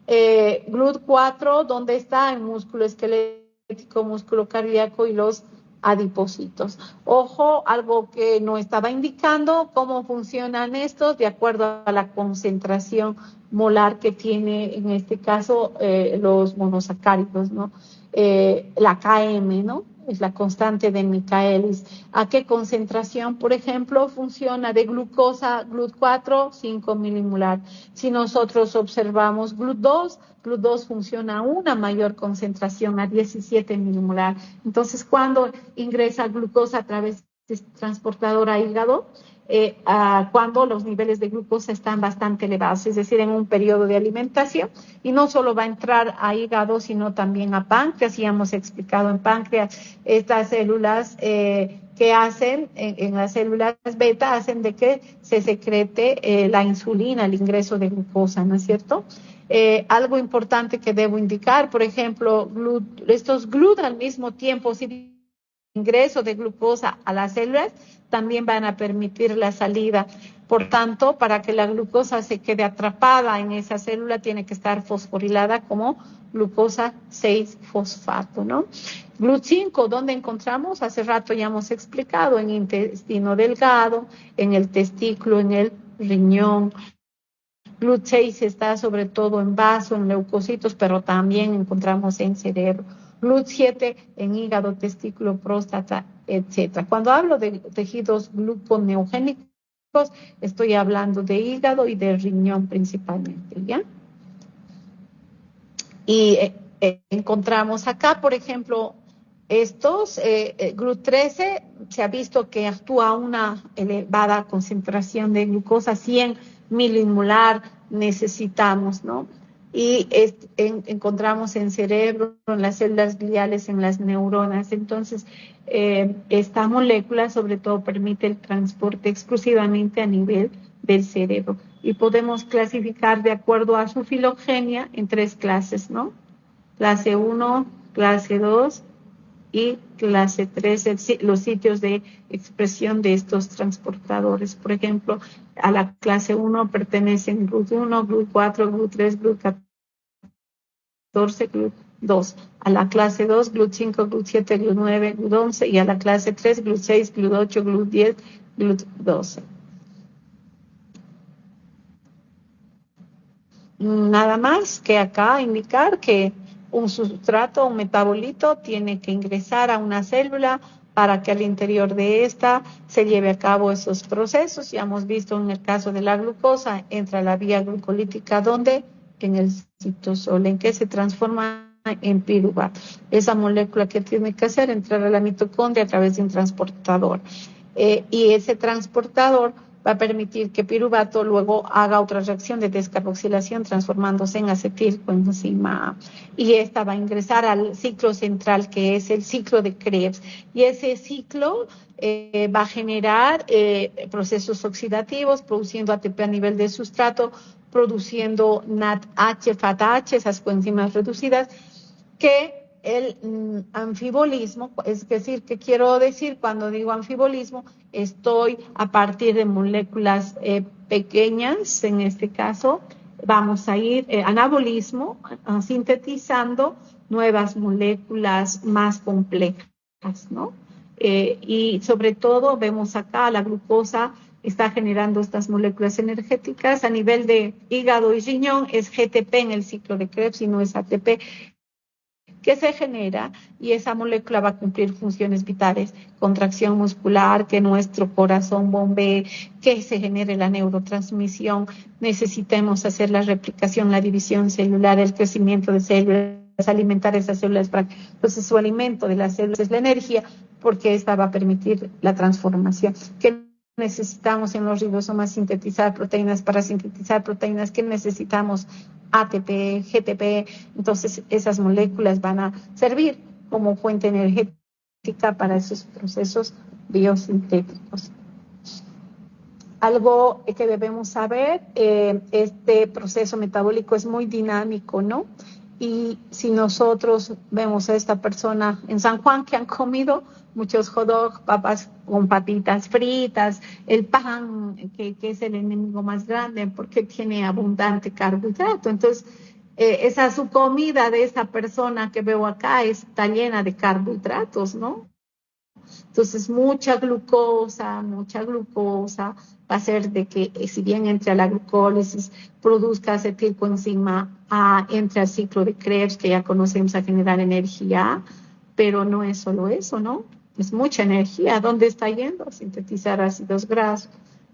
GLUT4, ¿dónde está? En músculo esquelético, músculo cardíaco y los adipocitos. Ojo, algo que no estaba indicando, cómo funcionan estos de acuerdo a la concentración molar que tiene, en este caso, los monosacáridos, ¿no? La KM, ¿no? Es la constante de Michaelis. ¿A qué concentración, por ejemplo, funciona de glucosa, GLUT4, 5 milimolar? Si nosotros observamos GLUT2 funciona a una mayor concentración, a 17 milimolar. Entonces, cuando ingresa glucosa a través de este transportador a hígado, cuando los niveles de glucosa están bastante elevados, es decir, en un periodo de alimentación, y no solo va a entrar a hígado, sino también a páncreas. Ya hemos explicado en páncreas estas células que hacen, en las células beta, hacen de que se secrete la insulina, el ingreso de glucosa, ¿no es cierto? Algo importante que debo indicar, por ejemplo, estos GLUT al mismo tiempo, si ingreso de glucosa a las células, también van a permitir la salida. Por tanto, para que la glucosa se quede atrapada en esa célula, tiene que estar fosforilada como glucosa 6-fosfato, ¿no? GLUT5, ¿dónde encontramos? Hace rato ya hemos explicado, en intestino delgado, en el testículo, en el riñón. GLUT6 está sobre todo en vaso, en leucocitos, pero también encontramos en cerebro. GLUT7 en hígado, testículo, próstata, etc. Cuando hablo de tejidos gluconeogénicos, estoy hablando de hígado y de riñón principalmente, ¿ya? Y encontramos acá, por ejemplo, estos, GLUT13, se ha visto que actúa a una elevada concentración de glucosa, 100 milimolar necesitamos, ¿no? y encontramos en cerebro, en las células gliales, en las neuronas. Entonces, esta molécula sobre todo permite el transporte exclusivamente a nivel del cerebro y podemos clasificar de acuerdo a su filogenia en 3 clases, ¿no? Clase 1, clase 2 y clase 3, los sitios de expresión de estos transportadores. Por ejemplo, a la clase 1 pertenecen GLUT1, GLUT4, GLUT3, GLUT14, GLUT2. A la clase 2, GLUT5, GLUT7, GLUT9, GLUT11 y a la clase 3, GLUT6, GLUT8, GLUT10, GLUT12. Nada más que acá indicar que un sustrato, un metabolito, tiene que ingresar a una célula para que al interior de esta se lleve a cabo esos procesos. Ya hemos visto en el caso de la glucosa, entra la vía glucolítica, ¿dónde? En el citosol, en que se transforma en piruvato. Esa molécula que tiene que hacer, entrar a la mitocondria a través de un transportador. Y ese transportador va a permitir que piruvato luego haga otra reacción de descarboxilación transformándose en acetilcoenzima A. Y esta va a ingresar al ciclo central, que es el ciclo de Krebs. Y ese ciclo va a generar procesos oxidativos, produciendo ATP a nivel de sustrato, produciendo NADH, FATH, esas coenzimas reducidas, que el anfibolismo, es decir, ¿qué quiero decir cuando digo anfibolismo? Estoy a partir de moléculas pequeñas, en este caso, vamos a ir anabolismo, sintetizando nuevas moléculas más complejas, ¿no? Y sobre todo vemos acá la glucosa está generando estas moléculas energéticas a nivel de hígado y riñón, es GTP en el ciclo de Krebs y no es ATP, que se genera y esa molécula va a cumplir funciones vitales, contracción muscular, que nuestro corazón bombee, que se genere la neurotransmisión, necesitemos hacer la replicación, la división celular, el crecimiento de células, alimentar esas células. Entonces su alimento de las células es la energía, porque esta va a permitir la transformación. ¿Qué necesitamos en los ribosomas? Sintetizar proteínas. Para sintetizar proteínas, ¿qué necesitamos? ATP, GTP. Entonces esas moléculas van a servir como fuente energética para esos procesos biosintéticos. Algo que debemos saber, este proceso metabólico es muy dinámico, ¿no? Y si nosotros vemos a esta persona en San Juan que han comido muchos hot dogs, papas con patitas fritas, el pan, que es el enemigo más grande porque tiene abundante carbohidrato. Entonces, esa su comida de esa persona que veo acá está llena de carbohidratos, ¿no? Entonces, mucha glucosa va a hacer de que, si bien entre a la glucólisis, produzca acetilcoenzima A, entre al ciclo de Krebs, que ya conocemos, a generar energía, pero no es solo eso, ¿no? Es mucha energía. ¿Dónde está yendo? A sintetizar ácidos grasos,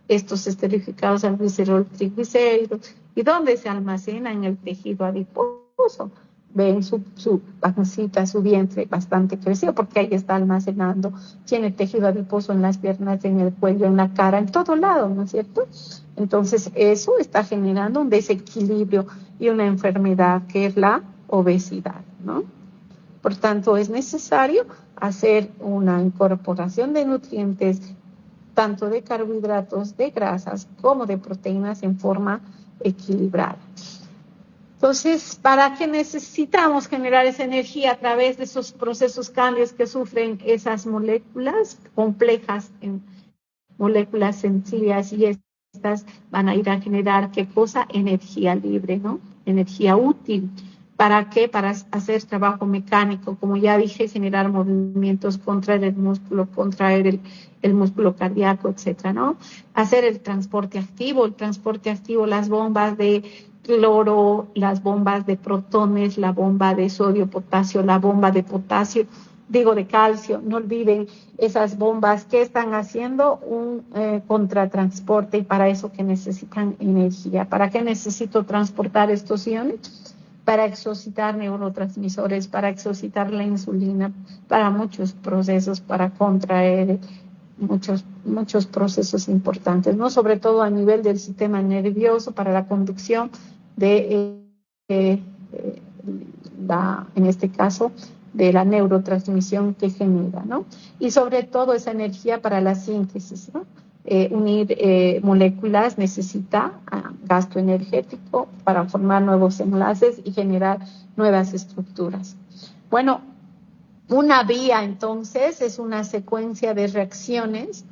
estos esterificados al glicerol triglicéridos. ¿Y dónde se almacena? En el tejido adiposo. Ven su pancita, su vientre bastante crecido, porque ahí está almacenando. Tiene tejido adiposo en las piernas, en el cuello, en la cara, en todo lado, ¿no es cierto? Entonces, eso está generando un desequilibrio y una enfermedad que es la obesidad, ¿no? Por tanto, es necesario hacer una incorporación de nutrientes, tanto de carbohidratos, de grasas, como de proteínas en forma equilibrada. Entonces, ¿para qué necesitamos generar esa energía a través de esos procesos cambios que sufren esas moléculas complejas en moléculas sencillas? Y estas van a ir a generar, ¿qué cosa? Energía libre, ¿no? Energía útil. ¿Para qué? Para hacer trabajo mecánico, como ya dije, generar movimientos, contraer el músculo, contraer el músculo cardíaco, etcétera, ¿no? Hacer el transporte activo, las bombas de cloro, las bombas de protones, la bomba de sodio, potasio, la bomba de potasio, de calcio. No olviden esas bombas que están haciendo un contratransporte, y para eso que necesitan energía. ¿Para qué necesito transportar estos iones? Para exocitar neurotransmisores, para exocitar la insulina, para muchos procesos, para contraer muchos procesos importantes, ¿no? Sobre todo a nivel del sistema nervioso, para la conducción de en este caso, de la neurotransmisión que genera, ¿no? Y sobre todo esa energía para la síntesis, ¿no? Unir moléculas necesita gasto energético para formar nuevos enlaces y generar nuevas estructuras. Bueno, una vía entonces es una secuencia de reacciones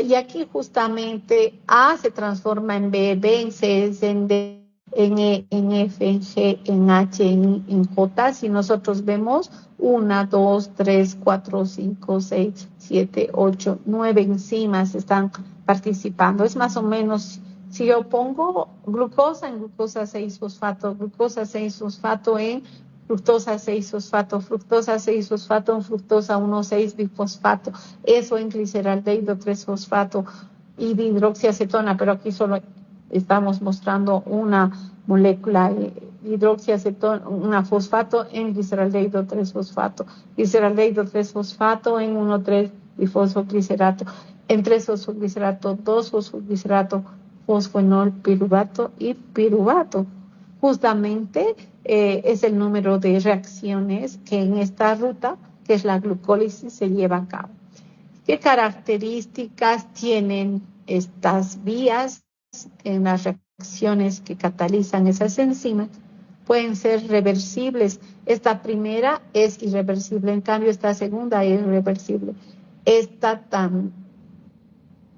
y aquí justamente A se transforma en B, B en C, en D, en E, en F, en G, en H, en I, en J. Si nosotros vemos 1, 2, 3, 4, 5, 6, 7, 8, 9 enzimas están participando. Es más o menos, si yo pongo glucosa en glucosa 6-fosfato, glucosa 6-fosfato en fructosa 6-fosfato, fructosa 6-fosfato en fructosa 1,6-bifosfato, eso en gliceraldehído 3-fosfato y dihidroxiacetona, pero aquí solo estamos mostrando una molécula hidroxiacetona, una fosfato en gliceraldehído 3-fosfato, gliceraldehído 3-fosfato en 1,3-bifosfoglicerato, en 3-fosfoglicerato, 2-fosfoglicerato, fosfenol, piruvato y piruvato. Justamente es el número de reacciones que en esta ruta, que es la glucólisis, se lleva a cabo. ¿Qué características tienen estas vías en las reacciones que catalizan esas enzimas? Pueden ser reversibles. Esta primera es irreversible, en cambio esta segunda es irreversible. Esta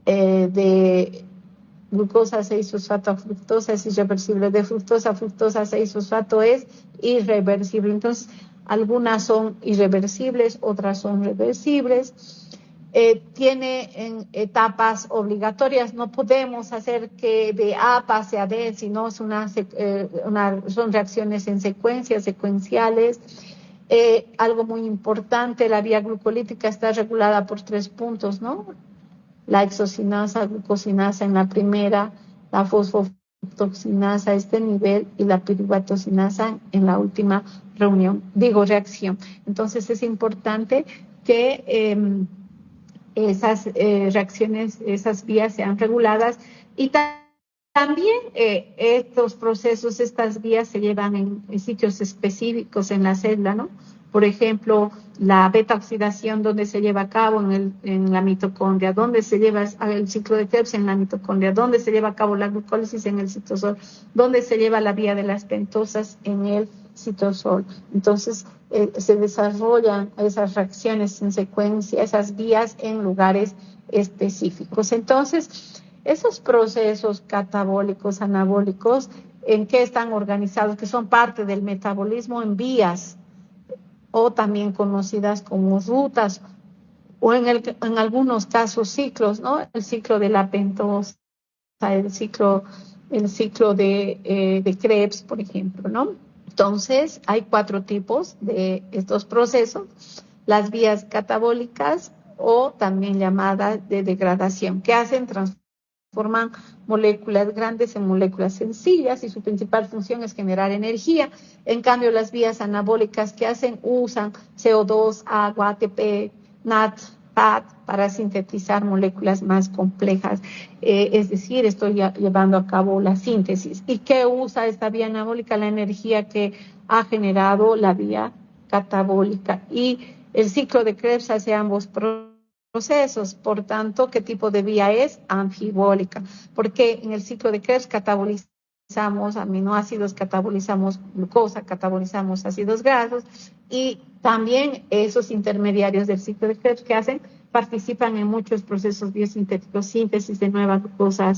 de glucosa 6-fosfato a fructosa es irreversible, de fructosa a fructosa 6-fosfato es irreversible. Entonces, algunas son irreversibles, otras son reversibles. Tiene en etapas obligatorias, no podemos hacer que de A pase a D, sino son reacciones en secuenciales. Algo muy importante, la vía glucolítica está regulada por 3 puntos, ¿no? La hexocinasa, glucosinasa en la primera, la fosfofructosinasa a este nivel y la piruvatosinasa en la última reacción. Entonces es importante que esas reacciones, esas vías sean reguladas y también estos procesos, estas vías se llevan en sitios específicos en la célula, ¿no? Por ejemplo, la beta-oxidación, donde se lleva a cabo en la mitocondria, donde se lleva el ciclo de Krebs en la mitocondria, donde se lleva a cabo la glucólisis en el citosol, donde se lleva la vía de las pentosas en el citosol. Entonces, se desarrollan esas reacciones en secuencia, esas vías en lugares específicos. Entonces, esos procesos catabólicos, anabólicos, ¿en qué están organizados? Que son parte del metabolismo en vías, o también conocidas como rutas, o en algunos casos ciclos, ¿no? El ciclo de la pentosa, el ciclo de Krebs, por ejemplo, ¿no? Entonces, hay 4 tipos de estos procesos: las vías catabólicas, o también llamadas de degradación, que transforman moléculas grandes en moléculas sencillas y su principal función es generar energía. En cambio, las vías anabólicas usan CO2, agua, ATP, NAD, FAT para sintetizar moléculas más complejas. Es decir, estoy llevando a cabo la síntesis. ¿Y qué usa esta vía anabólica? La energía que ha generado la vía catabólica. Y el ciclo de Krebs hace ambos procesos. Por tanto, ¿qué tipo de vía es? Anfibólica, porque en el ciclo de Krebs catabolizamos aminoácidos, catabolizamos glucosa, catabolizamos ácidos grasos, y también esos intermediarios del ciclo de Krebs participan en muchos procesos biosintéticos, síntesis de nueva glucosa,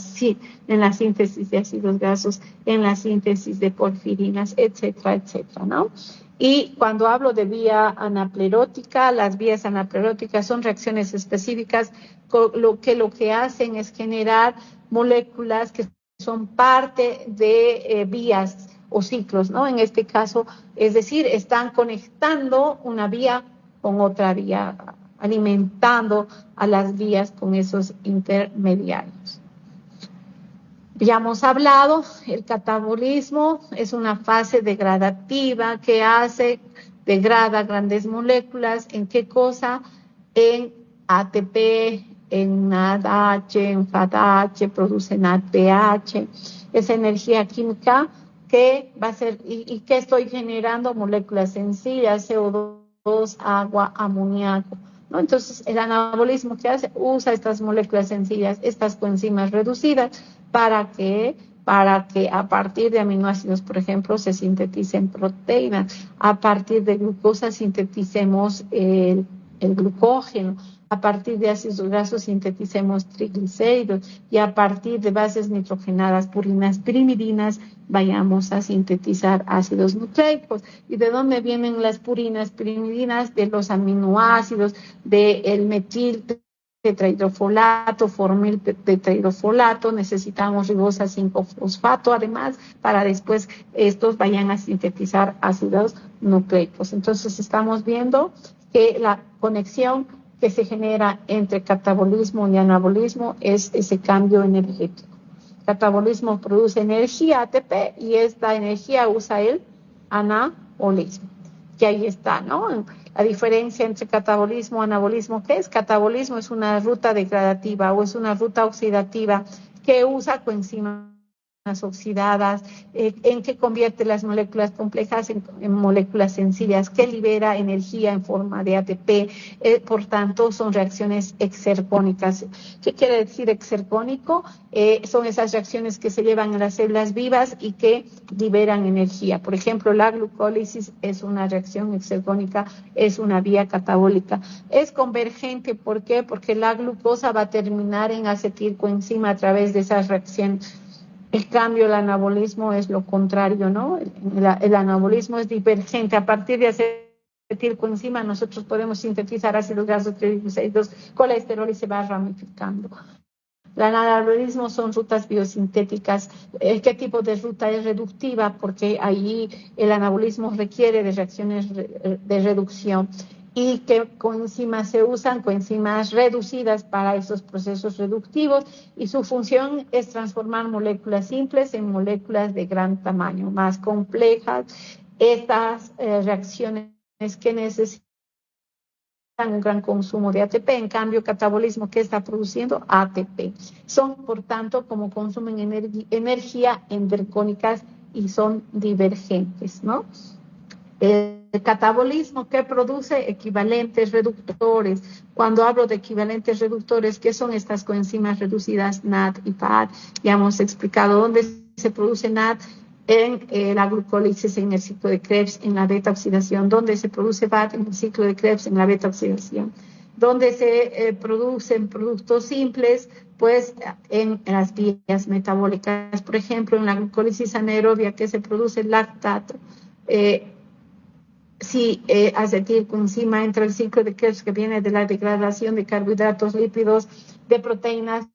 en la síntesis de ácidos grasos, en la síntesis de porfirinas, etcétera, etcétera, ¿no? Y cuando hablo de vía anaplerótica, las vías anapleróticas son reacciones específicas lo que hacen es generar moléculas que son parte de vías o ciclos, ¿no? En este caso, es decir, están conectando una vía con otra vía, alimentando a las vías con esos intermediarios. Ya hemos hablado, el catabolismo es una fase degradativa que degrada grandes moléculas. ¿En qué cosa? En ATP, en NADH, en FADH, produce NADPH. Esa energía química ¿Qué va a ser y qué estoy generando? Moléculas sencillas, CO2, agua, amoníaco, ¿no? Entonces, el anabolismo que hace, usa estas moléculas sencillas, estas coenzimas reducidas, ¿para que a partir de aminoácidos, por ejemplo, se sinteticen proteínas, a partir de glucosa sinteticemos el glucógeno, a partir de ácidos grasos sinteticemos triglicéridos y a partir de bases nitrogenadas, purinas, pirimidinas, vayamos a sintetizar ácidos nucleicos. ¿Y de dónde vienen las purinas, pirimidinas? De los aminoácidos, del metil tetrahidrofolato, formil tetrahidrofolato, necesitamos ribosa 5-fosfato además para después estos vayan a sintetizar ácidos nucleicos. Entonces estamos viendo que la conexión que se genera entre catabolismo y anabolismo es ese cambio energético. Catabolismo produce energía ATP y esta energía usa el anabolismo. Que ahí está, ¿no? La diferencia entre catabolismo y anabolismo, ¿qué es? Catabolismo es una ruta degradativa o es una ruta oxidativa que usa coenzimas oxidadas, en que convierte las moléculas complejas en moléculas sencillas, que libera energía en forma de ATP, por tanto son reacciones exergónicas. ¿Qué quiere decir exergónico? Son esas reacciones que se llevan en las células vivas y que liberan energía. Por ejemplo, la glucólisis es una reacción exergónica, es una vía catabólica. Es convergente, ¿por qué? Porque la glucosa va a terminar en acetilcoenzima a través de esas reacciones. El cambio, el anabolismo es lo contrario, ¿no? El anabolismo es divergente. A partir de acetilcoenzima nosotros podemos sintetizar ácidos grasos, triglicéridos, colesterol y se va ramificando. El anabolismo son rutas biosintéticas. ¿Qué tipo de ruta es reductiva? Porque ahí el anabolismo requiere de reacciones de reducción. ¿Y qué coenzimas se usan? Coenzimas reducidas para esos procesos reductivos y su función es transformar moléculas simples en moléculas de gran tamaño, más complejas. Estas reacciones que necesitan un gran consumo de ATP, en cambio catabolismo que está produciendo ATP. Son, por tanto, como consumen energía endergónicas y son divergentes, ¿no? El catabolismo que produce equivalentes reductores. Cuando hablo de equivalentes reductores, ¿qué son estas coenzimas reducidas NAD y PAD? Ya hemos explicado dónde se produce NAD en la glucólisis, en el ciclo de Krebs, en la beta-oxidación. ¿Dónde se produce PAD? En el ciclo de Krebs, en la beta-oxidación. ¿Dónde se producen productos simples? Pues en las vías metabólicas. Por ejemplo, en la glucólisis anaerobia que se produce lactato. Si acetilcoenzima entra el ciclo de Krebs que viene de la degradación de carbohidratos, lípidos, de proteínas,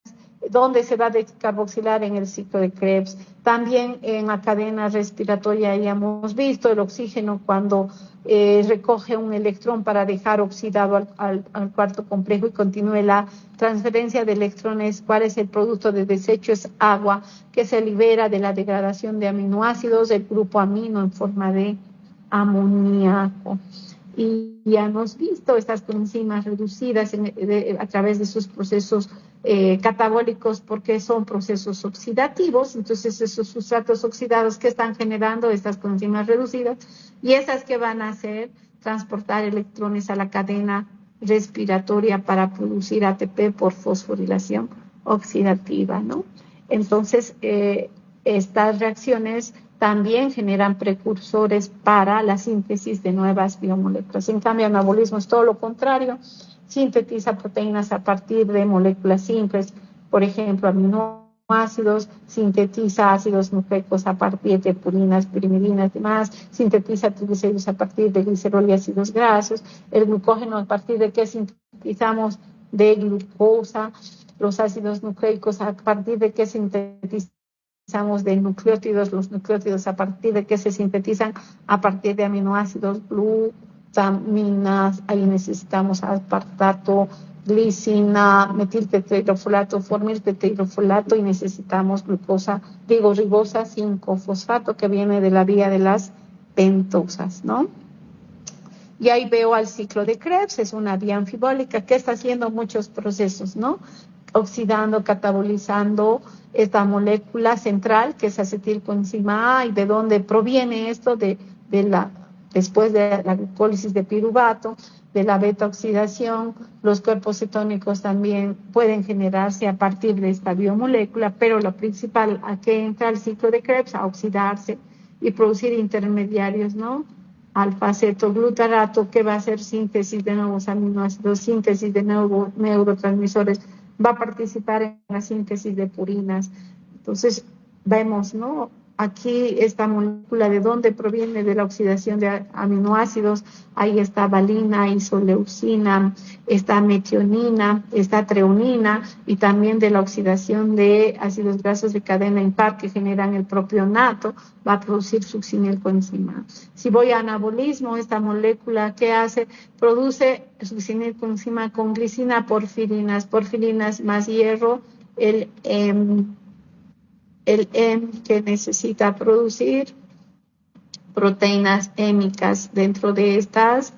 donde se va a descarboxilar en el ciclo de Krebs. También en la cadena respiratoria ya hemos visto el oxígeno cuando recoge un electrón para dejar oxidado al cuarto complejo y continúe la transferencia de electrones. ¿Cuál es el producto de desecho? Es agua que se libera de la degradación de aminoácidos, el grupo amino en forma de amoníaco. Y ya hemos visto estas coenzimas reducidas a través de sus procesos catabólicos porque son procesos oxidativos. Entonces esos sustratos oxidados que están generando estas coenzimas reducidas y esas que van a hacer transportar electrones a la cadena respiratoria para producir ATP por fosforilación oxidativa, ¿no? Entonces estas reacciones también generan precursores para la síntesis de nuevas biomoléculas. En cambio, el anabolismo es todo lo contrario, sintetiza proteínas a partir de moléculas simples, por ejemplo, aminoácidos, sintetiza ácidos nucleicos a partir de purinas, pirimidinas y demás, sintetiza triglicéridos a partir de glicerol y ácidos grasos, el glucógeno a partir de que sintetizamos de glucosa, los ácidos nucleicos a partir de que sintetizamos de nucleótidos, los nucleótidos a partir de que se sintetizan a partir de aminoácidos, glutaminas, ahí necesitamos aspartato, glicina, metiltetrahidrofolato, formiltetrahidrofolato y necesitamos ribosa 5-fosfato que viene de la vía de las pentosas, ¿no? Y ahí veo al ciclo de Krebs, es una vía anfibólica que está haciendo muchos procesos, ¿no? oxidando, catabolizando esta molécula central que es acetilcoenzima A. ¿Y de dónde proviene esto? Después de la glucólisis de piruvato, de la beta-oxidación. Los cuerpos cetónicos también pueden generarse a partir de esta biomolécula, pero lo principal, ¿a qué entra el ciclo de Krebs? A oxidarse y producir intermediarios, ¿no? Alfa-cetoglutarato, que va a hacer síntesis de nuevos aminoácidos, síntesis de nuevos neurotransmisores, va a participar en la síntesis de purinas. Entonces, vemos, ¿no? Aquí esta molécula, ¿de dónde proviene? De la oxidación de aminoácidos. Ahí está valina, isoleucina, está metionina, está treonina, y también de la oxidación de ácidos grasos de cadena impar que generan el propionato, va a producir succinilcoenzima. Si voy a anabolismo, esta molécula, ¿qué hace? Produce succinilcoenzima con glicina, porfirinas más hierro, el M que necesita producir proteínas hémicas. Dentro de estas,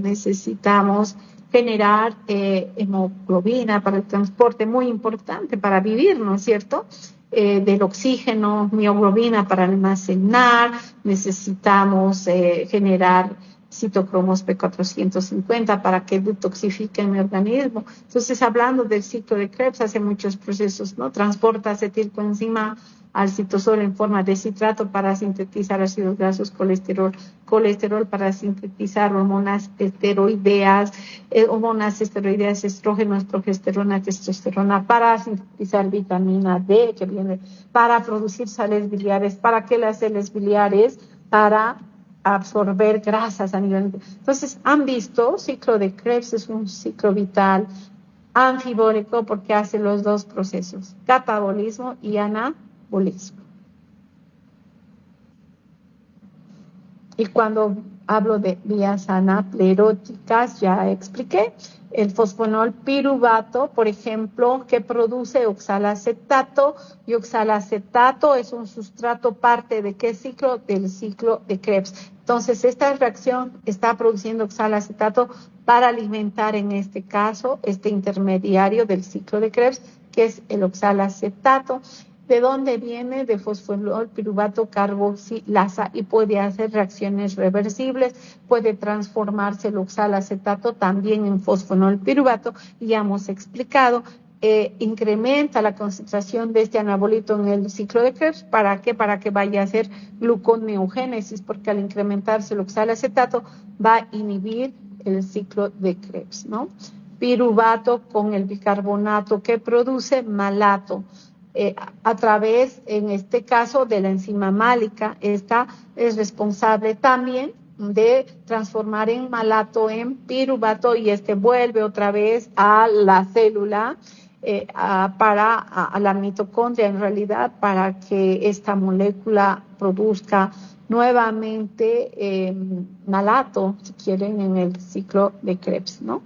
necesitamos generar hemoglobina para el transporte, muy importante para vivir, ¿no es cierto? Del oxígeno, mioglobina para almacenar, necesitamos generar citocromos P450 para que detoxifiquen mi organismo. Entonces, hablando del ciclo de Krebs, hace muchos procesos, ¿no? Transporta acetilcoenzima al citosol en forma de citrato para sintetizar ácidos grasos, colesterol para sintetizar hormonas esteroideas, estrógenos, progesterona, testosterona, para sintetizar vitamina D, que viene para producir sales biliares. ¿Para qué las sales biliares? Para absorber grasas a nivel. Entonces, han visto, ciclo de Krebs es un ciclo vital anfibólico porque hace los dos procesos, catabolismo y anabolismo. Y cuando hablo de vías anapleróticas, ya expliqué, el fosfonol piruvato, por ejemplo, que produce oxalacetato, y oxalacetato es un sustrato parte de qué ciclo? Del ciclo de Krebs. Entonces, esta reacción está produciendo oxalacetato para alimentar, en este caso, este intermediario del ciclo de Krebs, que es el oxalacetato. ¿De dónde viene? De fosfonol piruvato carboxilasa, y puede hacer reacciones reversibles, puede transformarse el oxalacetato también en fosfonol piruvato, y ya hemos explicado, incrementa la concentración de este anabolito en el ciclo de Krebs. ¿Para qué? Para que vaya a hacer gluconeogénesis, porque al incrementarse el oxalacetato va a inhibir el ciclo de Krebs, ¿no? Piruvato con el bicarbonato que produce malato. A través, en este caso, de la enzima málica. Esta es responsable también de transformar en malato en piruvato, y este vuelve otra vez a la célula, a la mitocondria, en realidad, para que esta molécula produzca nuevamente malato, si quieren, en el ciclo de Krebs, ¿no?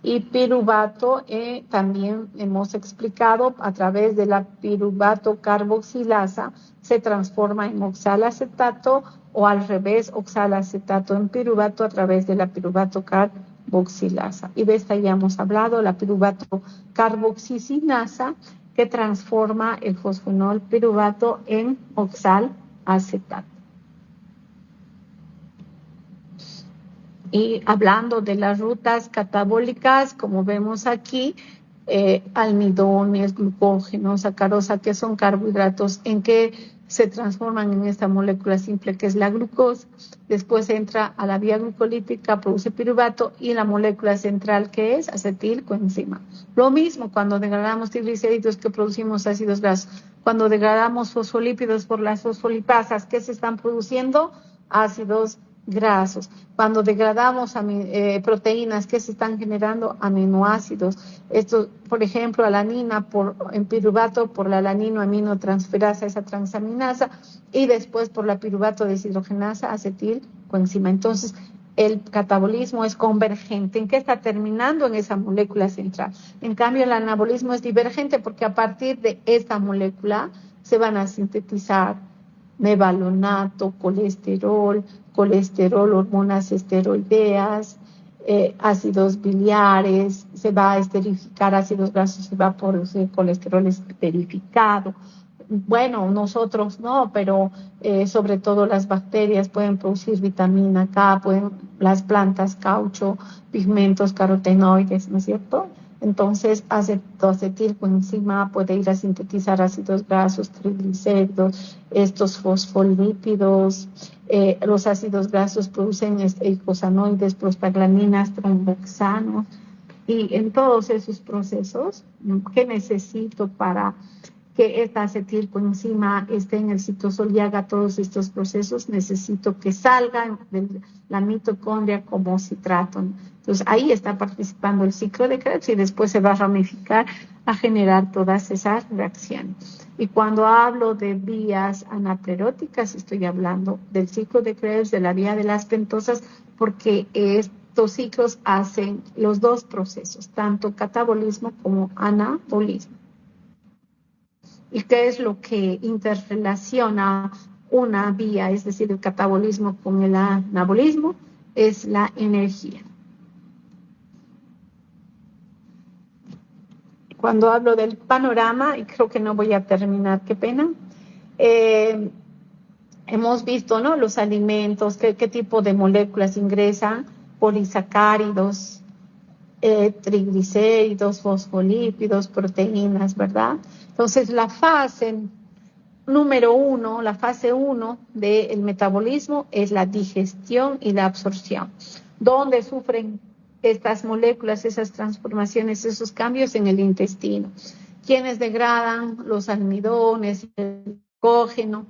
Y piruvato también hemos explicado, a través de la piruvato carboxilasa se transforma en oxalacetato, o al revés, oxalacetato en piruvato a través de la piruvato carboxilasa. Y de esta ya hemos hablado, la piruvato carboxicinasa, que transforma el fosfonol piruvato en oxalacetato. Y hablando de las rutas catabólicas, como vemos aquí, almidones, glucógeno, sacarosa, que son carbohidratos en que se transforman en esta molécula simple que es la glucosa. Después entra a la vía glucolítica, produce piruvato, y la molécula central que es acetilcoenzima. Lo mismo cuando degradamos triglicéridos, que producimos ácidos grasos. Cuando degradamos fosfolípidos por las fosfolipasas, ¿qué se están produciendo? Ácidos grasos. Cuando degradamos proteínas, ¿qué se están generando? Aminoácidos. Esto, por ejemplo, alanina en piruvato por la alaninoaminotransferasa, esa transaminasa, y después por la piruvato deshidrogenasa, acetilcoenzima. Entonces, el catabolismo es convergente. ¿En qué está terminando? En esa molécula central. En cambio, el anabolismo es divergente, porque a partir de esta molécula se van a sintetizar mevalonato, colesterol, hormonas esteroideas, ácidos biliares, se va a esterificar ácidos grasos, se va a producir colesterol esterificado. Bueno, nosotros no, pero sobre todo las bacterias pueden producir vitamina K, las plantas caucho, pigmentos, carotenoides, ¿no es cierto? Entonces, acetoacetilcoenzima puede ir a sintetizar ácidos grasos, triglicéridos, estos fosfolípidos. Los ácidos grasos producen eicosanoides, prostaglandinas, tromboxanos. Y en todos esos procesos, ¿qué necesito para que esta acetilcoenzima esté en el citosol y haga todos estos procesos? Necesito que salga de la mitocondria como citrato. Entonces ahí está participando el ciclo de Krebs y después se va a ramificar a generar todas esas reacciones. Y cuando hablo de vías anapleróticas, estoy hablando del ciclo de Krebs, de la vía de las pentosas, porque estos ciclos hacen los dos procesos, tanto catabolismo como anabolismo. ¿Y qué es lo que interrelaciona una vía, es decir, el catabolismo con el anabolismo? Es la energía. Cuando hablo del panorama, y creo que no voy a terminar, qué pena, hemos visto, ¿no?, los alimentos, qué tipo de moléculas ingresan, polisacáridos, triglicéridos, fosfolípidos, proteínas, ¿verdad? Entonces, la fase número 1, la fase 1 del metabolismo es la digestión y la absorción, donde sufren estas moléculas, esas transformaciones, esos cambios en el intestino, quienes degradan los almidones, el glucógeno,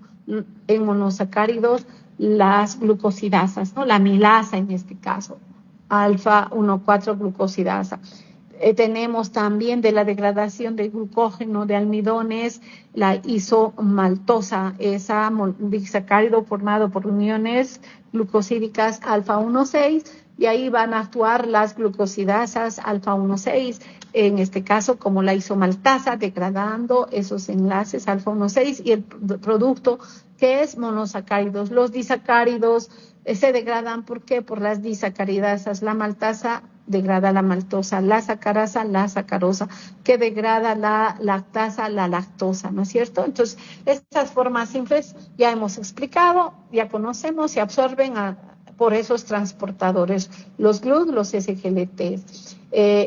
en monosacáridos, las glucosidasas, ¿no?, la amilasa en este caso, alfa 1,4 glucosidasa. Tenemos también de la degradación del glucógeno de almidones, la isomaltosa, esa disacárido formado por uniones glucosídicas alfa 1,6, y ahí van a actuar las glucosidasas alfa 1,6, en este caso como la isomaltasa, degradando esos enlaces alfa 1,6 y el producto que es monosacáridos. Los disacáridos se degradan, ¿por qué? Por las disacaridasas. La maltasa degrada la maltosa, la sacarasa, la sacarosa, que degrada la lactasa, la lactosa, ¿no es cierto? Entonces, estas formas simples ya hemos explicado, ya conocemos, se absorben por esos transportadores, los GLUT, los SGLTs.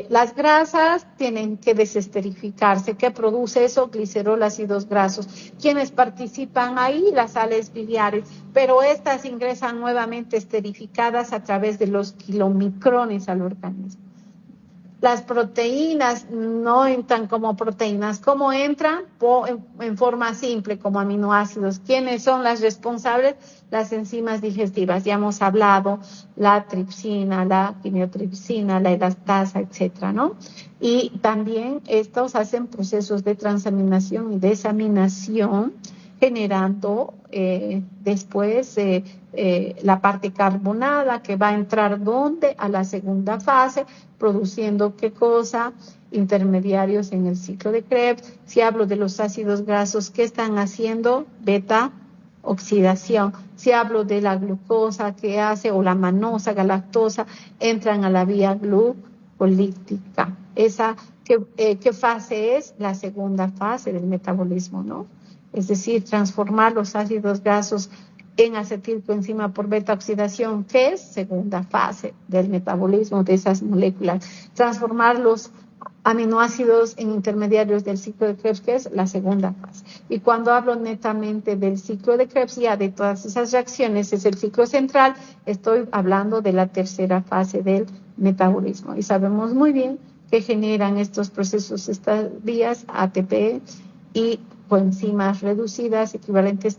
Las grasas tienen que desesterificarse. ¿Qué produce eso? Glicerol, ácidos grasos. ¿Quiénes participan ahí? Las sales biliares, pero estas ingresan nuevamente esterificadas a través de los kilomicrones al organismo. Las proteínas no entran como proteínas. ¿Cómo entran? En forma simple, como aminoácidos. ¿Quiénes son las responsables? Las enzimas digestivas. Ya hemos hablado, la tripsina, la quimiotripsina, la elastasa, etcétera, ¿no? Y también estos hacen procesos de transaminación y desaminación, generando después la parte carbonada, que va a entrar ¿dónde? A la segunda fase, produciendo ¿qué cosa? Intermediarios en el ciclo de Krebs. Si hablo de los ácidos grasos, ¿qué están haciendo? Beta oxidación. Si hablo de la glucosa, ¿qué hace? O la manosa, galactosa, entran a la vía glucolítica. Esa, ¿qué fase es? La segunda fase del metabolismo, ¿no? Es decir, transformar los ácidos grasos en acetilcoenzima por beta oxidación, que es segunda fase del metabolismo de esas moléculas. Transformar los aminoácidos en intermediarios del ciclo de Krebs, que es la segunda fase. Y cuando hablo netamente del ciclo de Krebs, ya de todas esas reacciones, es el ciclo central, estoy hablando de la tercera fase del metabolismo. Y sabemos muy bien que generan estos procesos, estas vías ATP y coenzimas reducidas, equivalentes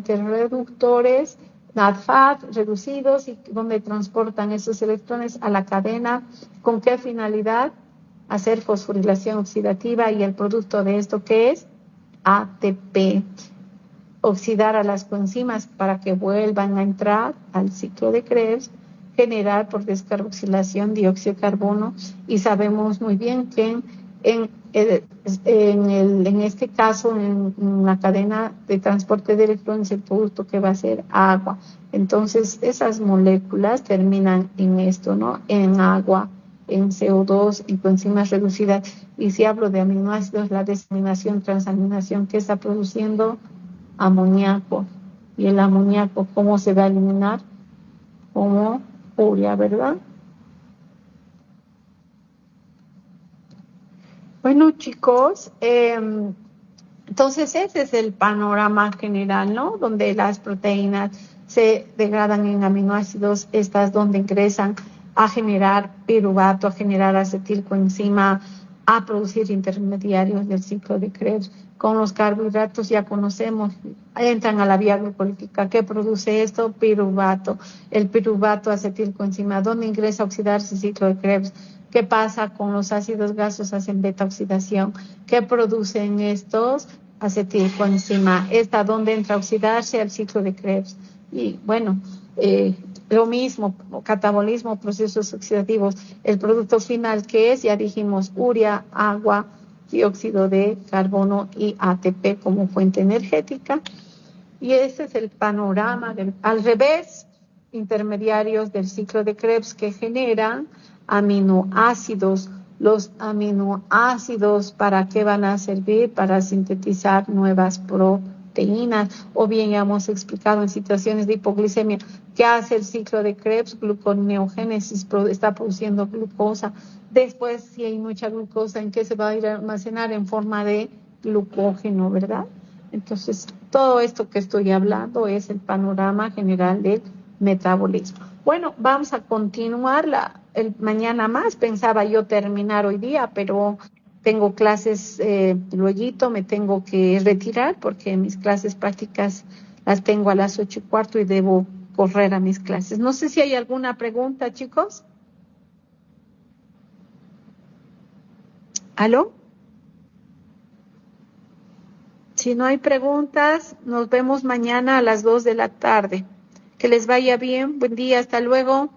reductores, NADFAT reducidos, y donde transportan esos electrones a la cadena. ¿Con qué finalidad? Hacer fosforilación oxidativa, y el producto de esto, ¿qué es? ATP. Oxidar a las coenzimas para que vuelvan a entrar al ciclo de Krebs, generar por descarboxilación dióxido de carbono, y sabemos muy bien que en este caso, en la cadena de transporte de electrones, el producto que va a ser agua. Entonces, esas moléculas terminan en esto, ¿no? En agua en CO2 y coenzimas reducidas. Y si hablo de aminoácidos, la desaminación, transaminación, ¿qué está produciendo? Amoníaco. Y el amoníaco, ¿cómo se va a eliminar? Como urea, ¿verdad? Bueno, chicos, entonces ese es el panorama general, ¿no? Donde las proteínas se degradan en aminoácidos, estas donde ingresan a generar piruvato, a generar acetilcoenzima, a producir intermediarios del ciclo de Krebs. Con los carbohidratos ya conocemos, entran a la vía glucolítica. ¿Qué produce esto? Piruvato. El piruvato, acetilcoenzima, ¿dónde ingresa a oxidarse el ciclo de Krebs? ¿Qué pasa con los ácidos grasos? Hacen beta oxidación. ¿Qué producen estos? Acetilcoenzima. ¿Esta dónde entra a oxidarse? Al ciclo de Krebs. Y bueno, lo mismo, catabolismo, procesos oxidativos. El producto final, que es, ya dijimos, urea, agua, dióxido de carbono y ATP como fuente energética. Y ese es el panorama al revés, intermediarios del ciclo de Krebs que generan aminoácidos. Los aminoácidos, ¿para qué van a servir? Para sintetizar nuevas proteínas. O bien ya hemos explicado en situaciones de hipoglicemia, ¿qué hace el ciclo de Krebs? Gluconeogénesis, está produciendo glucosa. Después, si hay mucha glucosa, ¿en qué se va a ir a almacenar? En forma de glucógeno, ¿verdad? Entonces, todo esto que estoy hablando es el panorama general del metabolismo. Bueno, vamos a continuar mañana más. Pensaba yo terminar hoy día, pero tengo clases luego, me tengo que retirar porque mis clases prácticas las tengo a las 8:15 y debo correr a mis clases. No sé si hay alguna pregunta, chicos. ¿Aló? Si no hay preguntas, nos vemos mañana a las 2 de la tarde. Que les vaya bien. Buen día. Hasta luego.